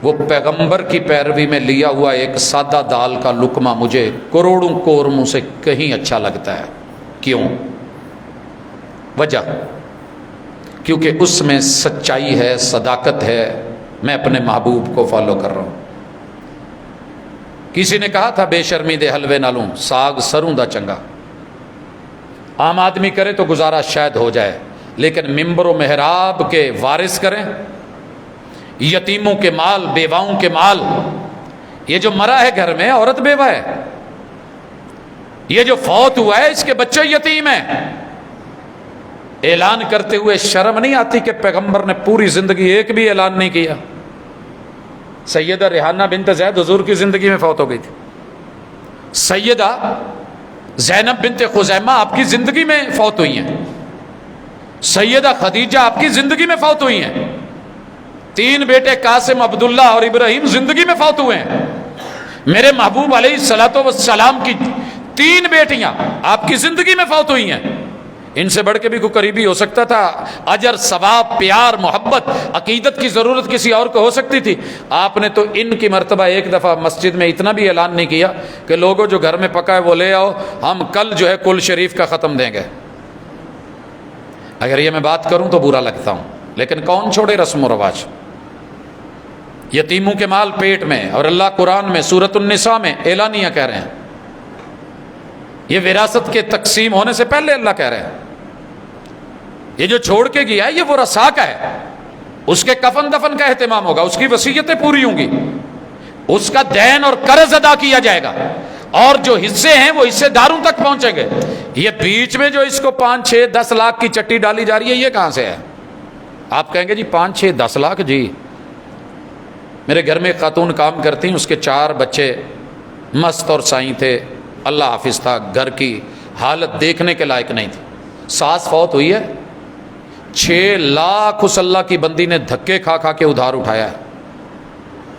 وہ پیغمبر کی پیروی میں لیا ہوا ایک سادہ دال کا لقمہ مجھے کروڑوں قورموں سے کہیں اچھا لگتا ہے۔ کیوں؟ وجہ، کیونکہ اس میں سچائی ہے، صداقت ہے، میں اپنے محبوب کو فالو کر رہا ہوں۔ کسی نے کہا تھا بے شرمی دے حلوے نالوں ساگ سروں دا چنگا۔ عام آدمی کرے تو گزارا شاید ہو جائے، لیکن ممبر و محراب کے وارث کریں، یتیموں کے مال، بیواؤں کے مال، یہ جو مرا ہے گھر میں عورت بیوہ ہے، یہ جو فوت ہوا ہے اس کے بچے یتیم ہیں، اعلان کرتے ہوئے شرم نہیں آتی کہ پیغمبر نے پوری زندگی ایک بھی اعلان نہیں کیا؟ سیدہ ریحانہ بنت زید حضور کی زندگی میں فوت ہو گئی تھی، سیدہ زینب بنت خزیمہ آپ کی زندگی میں فوت ہوئی ہیں، سیدہ خدیجہ آپ کی زندگی میں فوت ہوئی ہیں، 3 بیٹے قاسم، عبداللہ اور ابراہیم زندگی میں فوت ہوئے ہیں۔ میرے محبوب علیہ الصلوۃ والسلام کی 3 بیٹیاں آپ کی زندگی میں فوت ہوئی ہیں۔ ان سے بڑھ کے بھی کوئی قریبی ہو سکتا تھا؟ اجر، ثواب، پیار، محبت، عقیدت کی ضرورت کسی اور کو ہو سکتی تھی؟ آپ نے تو ان کی مرتبہ ایک دفعہ مسجد میں اتنا بھی اعلان نہیں کیا کہ لوگوں جو گھر میں پکا ہے وہ لے آؤ، ہم کل جو ہے کل شریف کا ختم دیں گے۔ اگر یہ میں بات کروں تو برا لگتا ہوں، لیکن کون چھوڑے رسم و رواج؟ یتیموں کے مال پیٹ میں، اور اللہ قرآن میں سورۃ النساء میں اعلانیہ کہہ رہے ہیں، یہ وراثت کے تقسیم ہونے سے پہلے اللہ کہہ رہے ہیں یہ جو چھوڑ کے گیا ہے یہ ورثاء کا ہے، اس کے کفن دفن کا اہتمام ہوگا، اس کی وصیتیں پوری ہوں گی، اس کا دین اور قرض ادا کیا جائے گا، اور جو حصے ہیں وہ حصے داروں تک پہنچیں گے۔ یہ بیچ میں جو اس کو 5, 6, 10 لاکھ کی چٹی ڈالی جا رہی ہے، یہ کہاں سے ہے؟ آپ کہیں گے جی 5, 6, 10 لاکھ، جی میرے گھر میں ایک خاتون کام کرتی ہیں، اس کے 4 بچے مست اور سائیں تھے، اللہ حافظ تھا، گھر کی حالت دیکھنے کے لائق نہیں تھی، ساس فوت ہوئی ہے، 6 لاکھ اس اللہ کی بندی نے دھکے کھا کھا کے ادھار اٹھایا ہے۔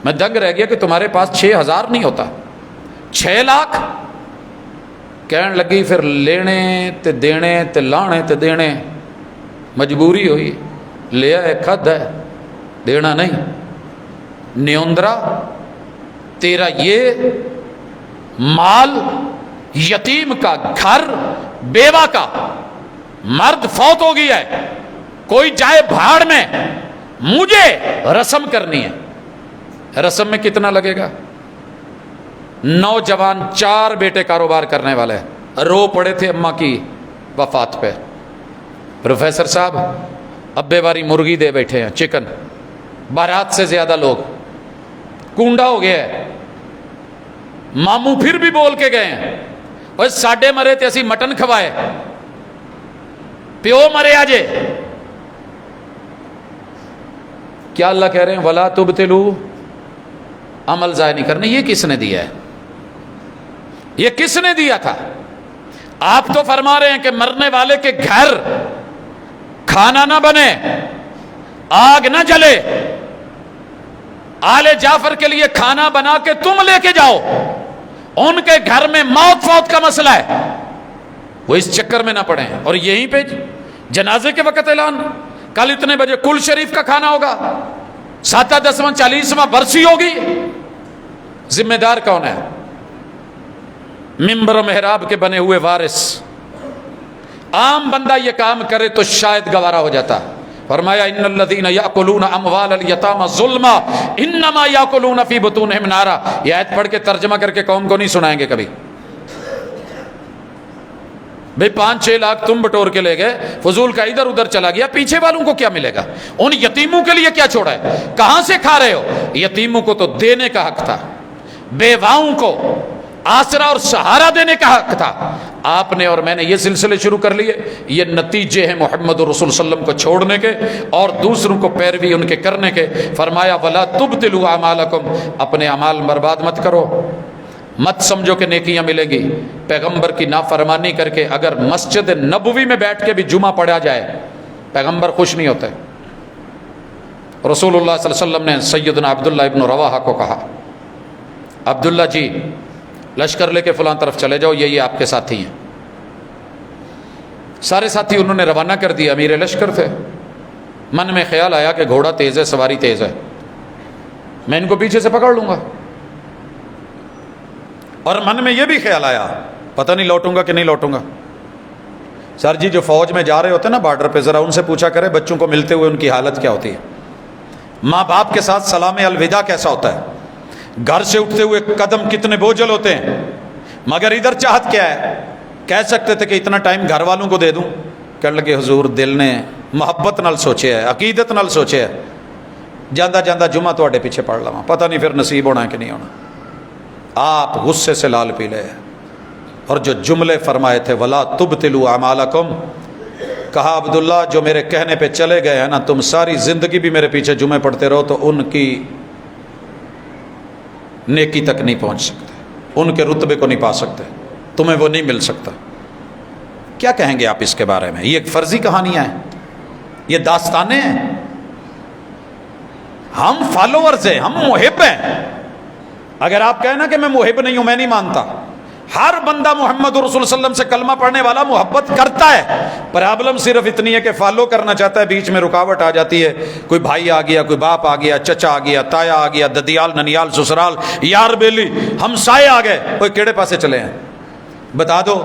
میں دنگ رہ گیا کہ تمہارے پاس 6,000 نہیں ہوتا، 6 لاکھ؟ کہنے لگی پھر لینے تے دینے تے لانے تے دینے، مجبوری ہوئی، لیا ہے کھد ہے، دینا نہیں۔ نیوندرا تیرا یہ مال، یتیم کا گھر، بیوہ کا، مرد فوت ہو گیا ہے، کوئی جائے بھاڑ میں، مجھے رسم کرنی ہے۔ رسم میں کتنا لگے گا؟ نوجوان 4 بیٹے کاروبار کرنے والے رو پڑے تھے اماں کی وفات پہ، پروفیسر صاحب ابے واری مرغی دے بیٹھے ہیں، چکن، بارات سے زیادہ لوگ، کونڈا ہو گیا ہے۔ ماموں پھر بھی بول کے گئے ہیں، اور ساڈے مرے تے اسی مٹن کھوائے، پیو مرے آجے۔ کیا اللہ کہہ رہے ہیں؟ وَلَا تُبْتِلُوا، عمل ضائع نہیں کرنے۔ یہ کس نے دیا ہے؟ یہ کس نے دیا تھا؟ آپ تو فرما رہے ہیں کہ مرنے والے کے گھر کھانا نہ بنے، آگ نہ جلے، آل جعفر کے لیے کھانا بنا کے تم لے کے جاؤ، ان کے گھر میں موت فوت کا مسئلہ ہے، وہ اس چکر میں نہ پڑیں. اور یہیں پہ جنازے کے وقت اعلان، کل اتنے بجے کل شریف کا کھانا ہوگا، 7واں 10واں 40واں برسی ہوگی. ذمہ دار کون ہے؟ ممبر و محراب کے بنے ہوئے وارث. عام بندہ یہ کام کرے تو شاید گوارا ہو جاتا. فرمایا ان الذین یاکلون اموال الیتامی ظلما انما یاکلون فی بطونہم نارا. یہ آیت پڑھ کے ترجمہ کر کے قوم کو نہیں سنائیں گے کبھی. بھئی 5-6 لاکھ تم بٹور کے لے گئے، فضول کا ادھر ادھر چلا گیا، پیچھے والوں کو کیا ملے گا؟ ان یتیموں کے لیے کیا چھوڑا ہے؟ کہاں سے کھا رہے ہو؟ یتیموں کو تو دینے کا حق تھا، بیواؤں کو آسرا اور سہارا دینے کا حق تھا. آپ نے اور میں نے یہ سلسلے شروع کر لیے. یہ نتیجے ہیں محمد رسول صلی اللہ علیہ وسلم کو چھوڑنے کے اور دوسروں کو پیروی ان کے کرنے کے. فرمایا ولا تبطلوا اعمالکم، اپنے اعمال برباد مت کرو. مت سمجھو کہ نیکیاں ملے گی. پیغمبر کی نافرمانی کر کے اگر مسجد نبوی میں بیٹھ کے بھی جمعہ پڑھا جائے، پیغمبر خوش نہیں ہوتے. رسول اللہ صلی اللہ علیہ وسلم نے سیدنا عبداللہ ابن رواحہ کو کہا، عبداللہ جی لشکر لے کے فلاں طرف چلے جاؤ، یہ آپ کے ساتھی ہیں. سارے ساتھی انہوں نے روانہ کر دیا. امیر لشکر تھے. من میں خیال آیا کہ گھوڑا تیز ہے، سواری تیز ہے، میں ان کو پیچھے سے پکڑ لوں گا. اور من میں یہ بھی خیال آیا پتہ نہیں لوٹوں گا کہ نہیں لوٹوں گا. سر جی جو فوج میں جا رہے ہوتے ہیں نا بارڈر پہ، ذرا ان سے پوچھا کرے بچوں کو ملتے ہوئے ان کی حالت کیا ہوتی ہے، ماں باپ کے ساتھ سلام الوداع کیسا ہوتا ہے، گھر سے اٹھتے ہوئے قدم کتنے بوجھل ہوتے ہیں. مگر ادھر چاہت کیا ہے؟ کہہ سکتے تھے کہ اتنا ٹائم گھر والوں کو دے دوں، کہنے لگے حضور دل نے محبت نال سوچے ہے، عقیدت نال سوچے ہے، جاندہ جاندہ جمعہ تواڈے پیچھے پڑھ لواں، پتہ نہیں پھر نصیب ہونا ہے کہ نہیں ہونا. آپ غصے سے لال پیلے. اور جو جملے فرمائے تھے ولا تبطلوا اعمالکم، کہا عبداللہ جو میرے کہنے پہ چلے گئے ہیں نا، تم ساری زندگی بھی میرے پیچھے جمعے پڑھتے رہو تو ان کی نیکی تک نہیں پہنچ سکتے، ان کے رتبے کو نہیں پا سکتے، تمہیں وہ نہیں مل سکتا. کیا کہیں گے آپ اس کے بارے میں؟ یہ ایک فرضی کہانیاں ہیں، یہ داستانیں ہیں. ہم فالوورز ہیں، ہم محب ہیں. اگر آپ کہیں نا کہ میں محب نہیں ہوں، میں نہیں مانتا. ہر بندہ محمد رسول صلی اللہ علیہ وسلم سے کلمہ پڑھنے والا محبت کرتا ہے. پرابلم صرف اتنی ہے کہ فالو کرنا چاہتا ہے، بیچ میں رکاوٹ آ جاتی ہے. کوئی بھائی آ گیا، کوئی باپ آ گیا، چچا آ گیا، تایا آ گیا، ددیال ننیال سسرال یار بیلی ہمسائے آ گئے. کوئی کیڑے پاسے چلے ہیں؟ بتا دو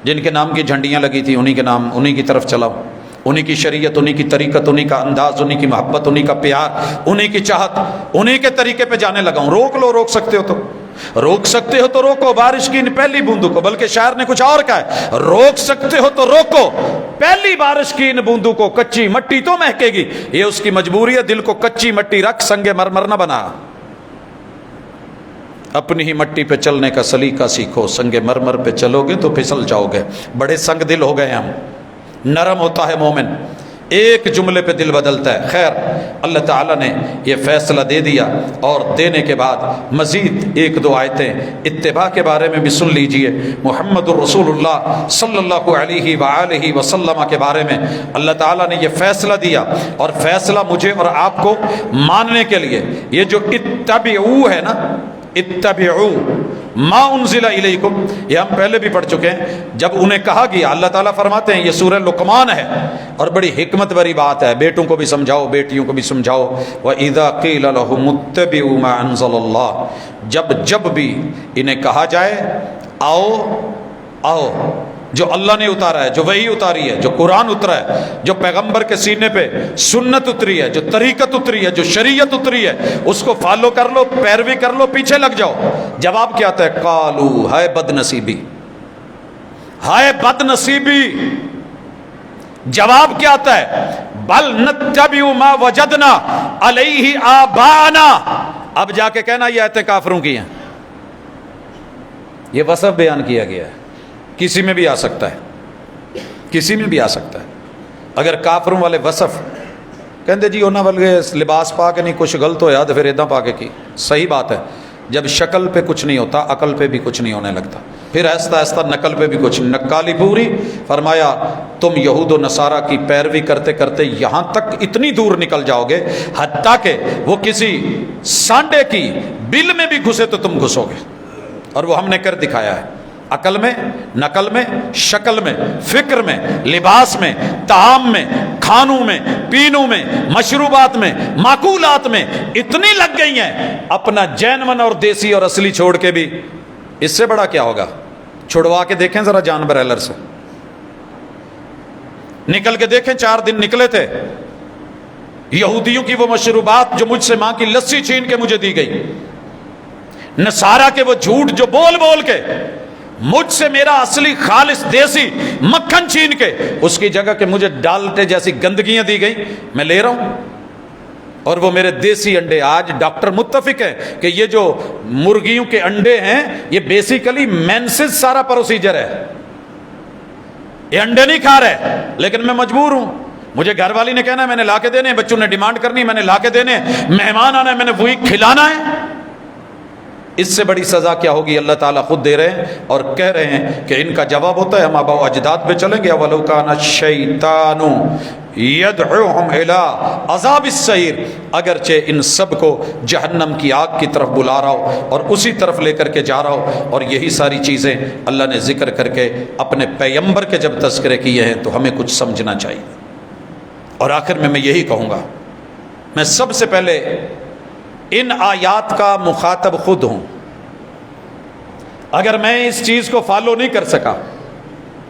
جن کے نام کی جھنڈیاں لگی تھی انہی کے نام، انہی کی طرف چلاؤ. انہی کی شریعت، انہی کی طریقت، انہی کا انداز، انہی کی محبت، انہی کا پیار، انہی کی چاہت، انہی کے طریقے پہ جانے لگا ہوں. روک لو، روک سکتے ہو تو روک سکتے ہو تو روکو بارش کی ان پہلی بوندوں کو. بلکہ شاعر نے کچھ اور کہا ہے، روک سکتے ہو تو روکو پہلی بارش کی ان بوندوں کو، کچی مٹی تو مہکے گی. یہ اس کی مجبوری ہے، دل کو کچی مٹی رکھ، سنگ مرمر نہ بنا. اپنی ہی مٹی پہ چلنے کا سلیقہ سیکھو، سنگ مرمر پہ چلو گے تو پھسل جاؤ گے. بڑے سنگ دل ہو گئے ہم. نرم ہوتا ہے مومن، ایک جملے پہ دل بدلتا ہے. خیر اللہ تعالیٰ نے یہ فیصلہ دے دیا، اور دینے کے بعد مزید 1-2 آیتیں اتباع کے بارے میں بھی سن لیجئے. محمد الرسول اللہ صلی اللہ علیہ وآلہ وسلم کے بارے میں اللہ تعالیٰ نے یہ فیصلہ دیا، اور فیصلہ مجھے اور آپ کو ماننے کے لیے یہ جو اتبعو ہے نا، اتبعو ما انزل الیکم، یہ ہم پہلے بھی پڑھ چکے ہیں. جب انہیں کہا گیا، اللہ تعالیٰ فرماتے ہیں، یہ سورہ لقمان ہے اور بڑی حکمت بری بات ہے. بیٹوں کو بھی سمجھاؤ، بیٹیوں کو بھی سمجھاؤ. وَإِذَا قِيلَ لَهُمُ اتَّبِعُوا مَا أَنزَلَ اللَّهُ، جب بھی انہیں کہا جائے آؤ جو اللہ نے اتارا ہے، جو وحی اتاری ہے، جو قرآن اترا ہے، جو پیغمبر کے سینے پہ سنت اتری ہے، جو طریقت اتری ہے، جو شریعت اتری ہے، اس کو فالو کر لو، پیروی کر لو، پیچھے لگ جاؤ. جواب کیا آتا ہے؟ قالو، ہائے بد نصیبی، ہائے بد نصیبی. جواب کیا آتا ہے؟ بل نتبع ما وجدنا علیہ آباءنا. اب جا کے کہنا یہ آیتیں کافروں کی ہیں. یہ وصف بیان کیا گیا ہے، کسی میں بھی آ سکتا ہے، کسی میں بھی آ سکتا ہے. اگر کافروں والے وصف کہندے جی انہاں والے لباس پا کے نہیں کچھ غلط ہویا تو پھر اداں پا کے کی. صحیح بات ہے، جب شکل پہ کچھ نہیں ہوتا عقل پہ بھی کچھ نہیں ہونے لگتا. پھر آہستہ آہستہ نقل پہ بھی کچھ، نقالی پوری. فرمایا تم یہود و نصارہ کی پیروی کرتے کرتے یہاں تک اتنی دور نکل جاؤ گے حتیٰ کہ وہ کسی سانڈے کی بل میں بھی گھسے تو تم گھسو گے. اور وہ ہم نے کر دکھایا ہے. عقل میں، نقل میں، شکل میں، فکر میں، لباس میں، طعام میں، کھانوں میں، پینوں میں، مشروبات میں، معقولات میں اتنی لگ گئی ہیں، اپنا جینون اور دیسی اور اصلی چھوڑ کے بھی۔ اس سے بڑا کیا ہوگا؟ چھڑوا کے دیکھیں ذرا جان برائلر سے، نکل کے دیکھیں، 4 دن نکلے تھے یہودیوں کی وہ مشروبات جو مجھ سے ماں کی لسی چھین کے مجھے دی گئی، نصارہ کے وہ جھوٹ جو بول بول کے مجھ سے میرا اصلی خالص دیسی مکھن چھین کے اس کی جگہ کہ مجھے ڈالٹے جیسی گندگیاں دی گئی، میں لے رہا ہوں۔ اور وہ میرے دیسی انڈے، آج ڈاکٹر متفق ہے کہ یہ جو مرغیوں کے انڈے ہیں یہ بیسیکلی مینسز سارا پروسیجر ہے، یہ انڈے نہیں کھا رہے، لیکن میں مجبور ہوں، مجھے گھر والی نے کہنا ہے میں نے لا کے دینے، بچوں نے ڈیمانڈ کرنی میں نے لا کے دینے، مہمان آنا ہے میں نے وہی کھلانا ہے۔ اس سے بڑی سزا کیا ہوگی؟ اللہ تعالیٰ خود دے رہے ہیں اور کہہ رہے ہیں کہ ان کا جواب ہوتا ہے ہم آباء و اجداد پہ چلیں گے، وَلَوْ كَانَ الشَّيْطَانُ يَدْعُوهُمْ إِلَىٰ عَذَابِ السَّعِيرِ، اگرچہ ان سب کو جہنم کی آگ کی طرف بلا رہا ہو اور اسی طرف لے کر کے جا رہا ہو، اور یہی ساری چیزیں اللہ نے ذکر کر کے اپنے پیغمبر کے جب تذکرے کیے ہیں تو ہمیں کچھ سمجھنا چاہیے۔ اور آخر میں یہی کہوں گا، میں سب سے پہلے ان آیات کا مخاطب خود ہوں۔ اگر میں اس چیز کو فالو نہیں کر سکا،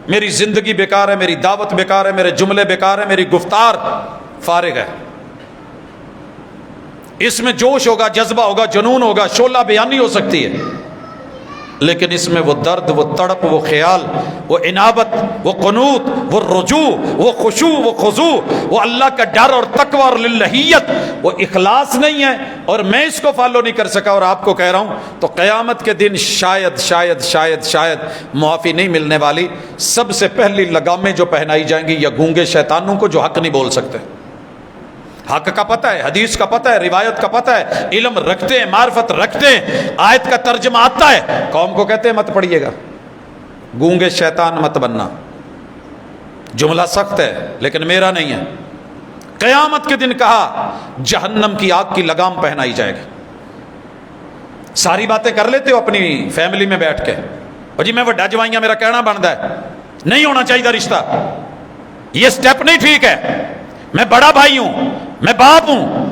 میری زندگی بیکار ہے، میری دعوت بیکار ہے، میرے جملے بیکار ہیں، میری گفتار فارغ ہے۔ اس میں جوش ہوگا، جذبہ ہوگا، جنون ہوگا، شعلہ بیانی ہو سکتی ہے، لیکن اس میں وہ درد، وہ تڑپ، وہ خیال، وہ انابت، وہ قنوت، وہ رجوع، وہ خشوع، وہ خضوع، وہ اللہ کا ڈر اور تقوی اور للہیت، وہ اخلاص نہیں ہے، اور میں اس کو فالو نہیں کر سکا اور آپ کو کہہ رہا ہوں، تو قیامت کے دن شاید شاید شاید شاید معافی نہیں ملنے والی۔ سب سے پہلی لگامیں جو پہنائی جائیں گی یا گونگے شیطانوں کو جو حق نہیں بول سکتے، حق کا پتہ ہے، حدیث کا پتہ ہے، روایت کا پتہ ہے، علم رکھتے ہیں، معرفت رکھتے ہیں، آیت کا ترجمہ آتا ہے، قوم کو کہتے ہیں مت پڑھیے گا، گونگے شیطان مت بننا۔ جملہ سخت ہے لیکن میرا نہیں ہے۔ قیامت کے دن کہا جہنم کی آگ کی لگام پہنائی جائے گی۔ ساری باتیں کر لیتے ہو اپنی فیملی میں بیٹھ کے، اور جی میں وڈا جوائیاں میرا کہنا بنتا ہے، نہیں ہونا چاہیے رشتہ، یہ سٹیپ نہیں ٹھیک ہے۔ میں بڑا بھائی ہوں، میں باپ ہوں،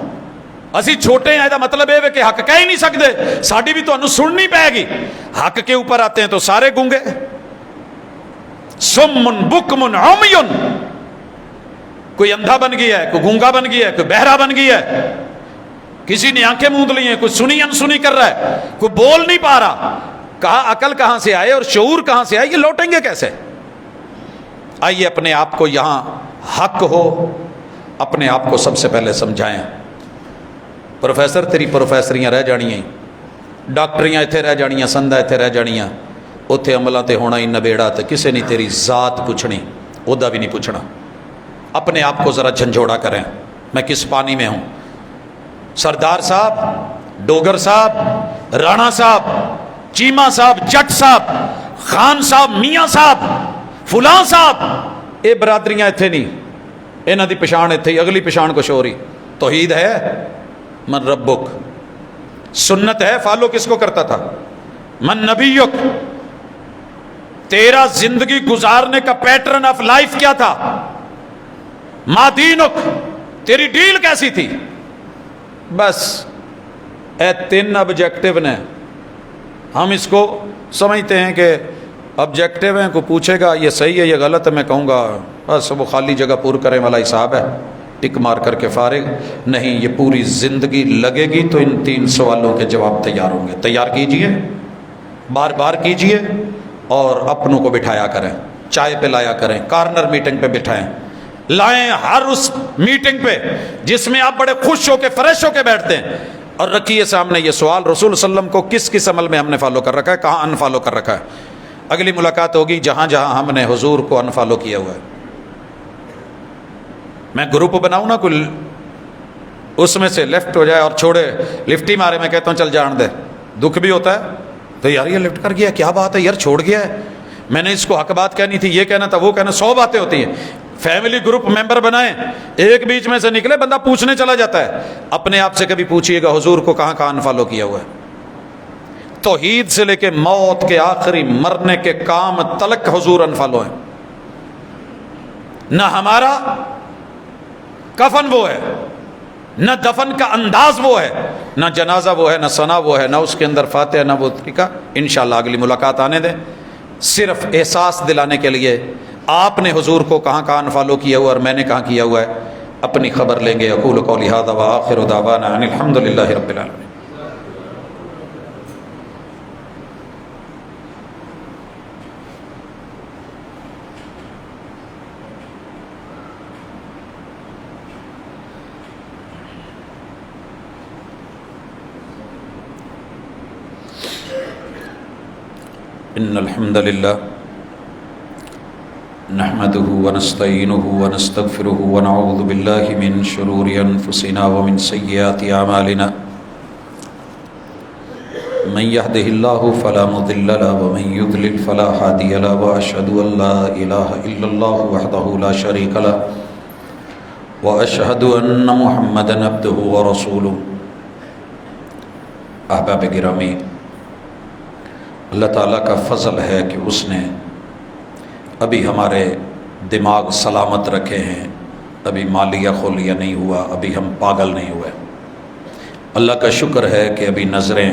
اسی چھوٹے ہیں، مطلب ہے کہ حق کہہ ہی نہیں سکتے، ساڈی بھی تو سننی پائے گی۔ حق کے اوپر آتے ہیں تو سارے گونگے، سمن بکمن عمیٌ، کوئی اندھا بن گیا ہے، کوئی گونگا بن گیا ہے، کوئی بہرا بن گیا ہے، کسی نے آنکھیں موند لی ہیں، کوئی سنی انسنی کر رہا ہے، کوئی بول نہیں پا رہا۔ کہا عقل کہاں سے آئے اور شعور کہاں سے آئے، یہ لوٹیں گے کیسے؟ آئیے اپنے آپ کو یہاں حق ہو، اپنے آپ کو سب سے پہلے سمجھائیں۔ پروفیسر تیری پروفیسریاں رہ جانیاں، ڈاکٹریاں اتنے رہ جانیاں، سندھا اتنے رہ جانیاں، اتنے عملاں تے ہونا ہی نبیڑا، تے کسے نہیں تیری ذات پوچھنی، عہدہ بھی نہیں پوچھنا۔ اپنے آپ کو ذرا جھنجھوڑا کریں، میں کس پانی میں ہوں۔ سردار صاحب، ڈوگر صاحب، رانا صاحب، چیمہ صاحب، جٹ صاحب، خان صاحب، میاں صاحب، فلاں صاحب، یہ برادریاں اتنے نہیں، انہاں دی پچھان اتنے ہی، اگلی پچھان کچھ ہو رہی۔ توحید ہے، من ربک، سنت ہے، فالو کس کو کرتا تھا؟ من نبیک، تیرا زندگی گزارنے کا پیٹرن آف لائف کیا تھا؟ ما دینک، تیری ڈیل کیسی تھی؟ بس اے 3 آبجیکٹو نے، ہم اس کو سمجھتے ہیں کہ آبجیکٹو ہیں، کوئی پوچھے گا یہ صحیح ہے یہ غلط ہے، میں کہوں گا بس وہ خالی جگہ پور کرنے والا حساب ہے، ٹک مار کر کے فارغ نہیں۔ یہ پوری زندگی لگے گی تو ان 3 سوالوں کے جواب تیار ہوں گے۔ تیار کیجئے، بار بار کیجئے، اور اپنوں کو بٹھایا کریں، چائے پہ لایا کریں، کارنر میٹنگ پہ بٹھائیں، لائیں ہر اس میٹنگ پہ جس میں آپ بڑے خوش ہو کے فریش ہو کے بیٹھتے ہیں، اور رکھیے سامنے یہ سوال رسول صلی اللہ علیہ وسلم کو کس کس عمل میں ہم نے فالو کر رکھا ہے، کہاں ان فالو کر رکھا ہے۔ اگلی ملاقات ہوگی جہاں جہاں ہم نے حضور کو ان فالو کیا ہوا ہے۔ میں گروپ بناؤں نا کوئی، اس میں سے لیفٹ ہو جائے اور چھوڑے، لفٹ ہی مارے، میں کہتا ہوں چل جان دے، دکھ بھی ہوتا ہے تو یار یہ لفٹ کر گیا، کیا بات ہے یار، چھوڑ گیا ہے، میں نے اس کو حق بات کہنی تھی، یہ کہنا تھا، وہ کہنا، 100 باتیں ہوتی ہیں۔ فیملی گروپ ممبر بنائیں، ایک بیچ میں سے نکلے بندہ پوچھنے چلا جاتا ہے۔ اپنے آپ سے کبھی پوچھئے گا حضور کو کہاں کہاں انفالو کیا ہوا ہے۔ توحید سے لے کے موت کے آخری مرنے کے کام تلک حضور انفالو ہیں. نہ ہمارا کفن وہ ہے، نہ دفن کا انداز وہ ہے، نہ جنازہ وہ ہے، نہ ثنا وہ ہے، نہ اس کے اندر فاتحہ، نہ وہ طریقہ. انشاءاللہ اگلی ملاقات آنے دیں. صرف احساس دلانے کے لیے آپ نے حضور کو کہاں کہاں انفالو کیا ہوا اور میں نے کہاں کیا ہوا ہے، اپنی خبر لیں گے. اقول قولی ھذا وآخر دعوانا ان الحمد للہ رب العالمین. ان الحمد للہ نحمده ونستعینه ونستغفره ونعوذ باللہ من شرور انفسنا ومن سیئات اعمالنا من يهده الله فلا مضل له ومن يضلل فلا هادي له واشهد ان لا اله الا الله وحده لا شريك له واشهد ان محمدا عبده ورسوله. احباب گرامی، اللہ تعالیٰ کا فضل ہے کہ اس نے ابھی ہمارے دماغ سلامت رکھے ہیں، ابھی مالیہ خولیا نہیں ہوا، ابھی ہم پاگل نہیں ہوئے. اللہ کا شکر ہے کہ ابھی نظریں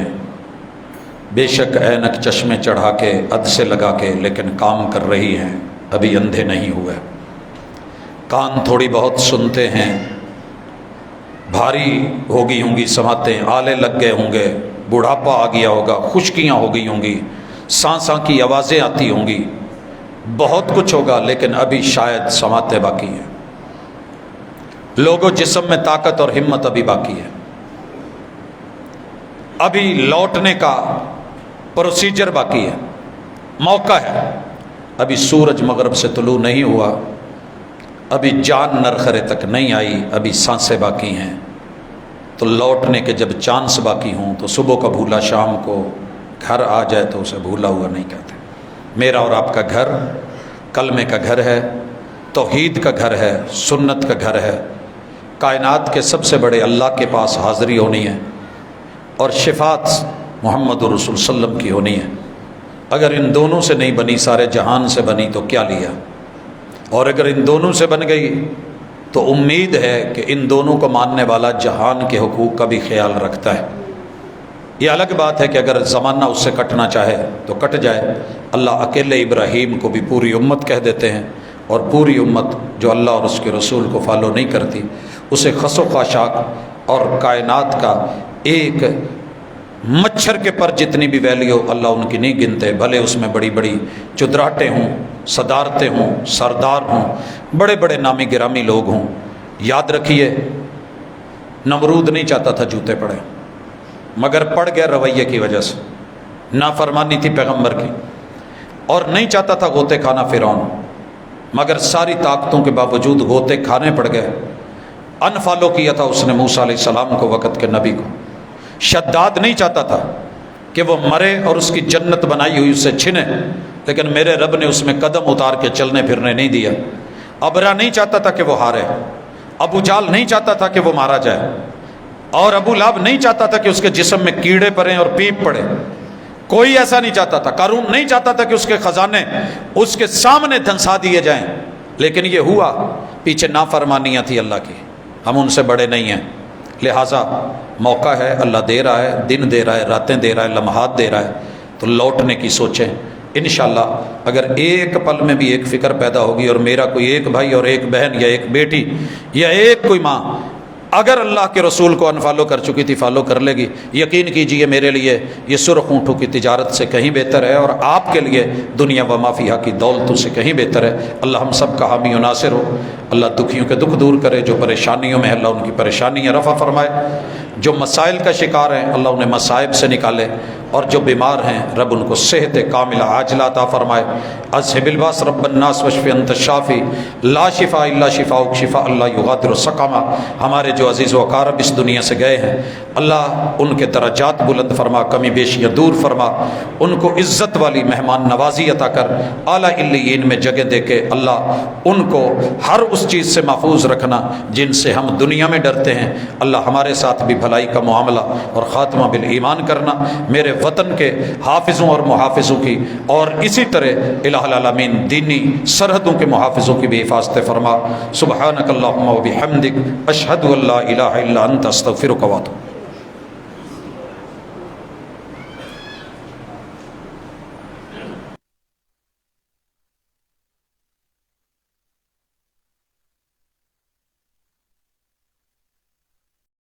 بے شک عینک چشمے چڑھا کے اد سے لگا کے لیکن کام کر رہی ہیں، ابھی اندھے نہیں ہوئے. کان تھوڑی بہت سنتے ہیں، بھاری ہو گئی ہوں گی سماعتیں، آلے لگ گئے ہوں گے، بڑھاپا آ گیا ہوگا، خشکیاں ہو گئی ہوں گی، سانساں کی آوازیں آتی ہوں گی، بہت کچھ ہوگا، لیکن ابھی شاید سماعتیں باقی ہیں. لوگوں جسم میں طاقت اور ہمت ابھی باقی ہے. ابھی لوٹنے کا پروسیجر باقی ہے، موقع ہے. ابھی سورج مغرب سے طلوع نہیں ہوا، ابھی جان نرخرے تک نہیں آئی، ابھی سانسیں باقی ہیں. تو لوٹنے کے جب چانس باقی ہوں تو صبح کا بھولا شام کو گھر آ جائے تو اسے بھولا ہوا نہیں کہتے. میرا اور آپ کا گھر کلمے کا گھر ہے، توحید کا گھر ہے، سنت کا گھر ہے. کائنات کے سب سے بڑے اللہ کے پاس حاضری ہونی ہے اور شفاعت محمد رسول صلی اللہ علیہ وسلم کی ہونی ہے. اگر ان دونوں سے نہیں بنی، سارے جہان سے بنی تو کیا لیا، اور اگر ان دونوں سے بن گئی تو امید ہے کہ ان دونوں کو ماننے والا جہان کے حقوق کا بھی خیال رکھتا ہے. یہ الگ بات ہے کہ اگر زمانہ اس سے کٹنا چاہے تو کٹ جائے. اللہ اکیلے ابراہیم کو بھی پوری امت کہہ دیتے ہیں، اور پوری امت جو اللہ اور اس کے رسول کو فالو نہیں کرتی اسے خس و خاشاک اور کائنات کا ایک مچھر کے پر جتنی بھی ویلیو اللہ ان کی نہیں گنتے. بھلے اس میں بڑی بڑی چدراہٹیں ہوں، صدارتیں ہوں، سردار ہوں، بڑے بڑے نامی گرامی لوگ ہوں. یاد رکھیے، نمرود نہیں چاہتا تھا جوتے پڑے، مگر پڑ گیا رویے کی وجہ سے. نافرمانی تھی پیغمبر کی، اور نہیں چاہتا تھا غوطے کھانا فرعون، مگر ساری طاقتوں کے باوجود غوطے کھانے پڑ گئے. انفالو کیا تھا اس نے موسیٰ علیہ السلام کو، وقت کے نبی کو. شداد نہیں چاہتا تھا کہ وہ مرے اور اس کی جنت بنائی ہوئی اس سے چھنے، لیکن میرے رب نے اس میں قدم اتار کے چلنے پھرنے نہیں دیا. ابرا نہیں چاہتا تھا کہ وہ ہارے، ابو جال نہیں چاہتا تھا کہ وہ مارا جائے، اور ابو لہب نہیں چاہتا تھا کہ اس کے جسم میں کیڑے پڑیں اور پیپ پڑے. کوئی ایسا نہیں چاہتا تھا. قارون نہیں چاہتا تھا کہ اس کے خزانے اس کے سامنے دھنسا دیے جائیں، لیکن یہ ہوا. پیچھے نافرمانیاں تھی اللہ کی. ہم ان سے بڑے نہیں ہیں. لہٰذا موقع ہے، اللہ دے رہا ہے، دن دے رہا ہے، راتیں دے رہا ہے، لمحات دے رہا ہے، تو لوٹنے کی سوچیں. انشاءاللہ اگر ایک پل میں بھی ایک فکر پیدا ہوگی، اور میرا کوئی ایک بھائی اور ایک بہن یا ایک بیٹی یا ایک کوئی ماں اگر اللہ کے رسول کو انفالو کر چکی تھی فالو کر لے گی، یقین کیجئے میرے لیے یہ سرخ اونٹوں کی تجارت سے کہیں بہتر ہے، اور آپ کے لیے دنیا و ما فیہا کی دولتوں سے کہیں بہتر ہے. اللہ ہم سب کا حامی و ناصر ہو. اللہ دکھیوں کے دکھ دور کرے، جو پریشانیوں میں اللہ ان کی پریشانیاں رفع فرمائے، جو مسائل کا شکار ہیں اللہ انہیں مصائب سے نکالے، اور جو بیمار ہیں رب ان کو صحت کاملہ عاجلہ عطا فرمائے. اذھب الباس رب الناس واشف انت الشافی لا شفاء الا شفاؤک شفاء لا یغادر سقما. ہمارے جو عزیز و اقارب اس دنیا سے گئے ہیں اللہ ان کے درجات بلند فرما، کمی بیشیاں دور فرما، ان کو عزت والی مہمان نوازی عطا کر، اعلیٰ علیین میں جگہ دے کے اللہ ان کو ہر اس چیز سے محفوظ رکھنا جن سے ہم دنیا میں ڈرتے ہیں. اللہ ہمارے ساتھ بھی بھلا بھلائی کا معاملہ اور خاتمہ بالایمان کرنا، میرے وطن کے حافظوں اور محافظوں کی، اور اسی طرح الہ العالمین دینی سرحدوں کے محافظوں کی بھی حفاظت فرما۔ سبحانک اللہم و بحمدک، اشہد ان لا الہ الا انت، استغفرک و اتوب۔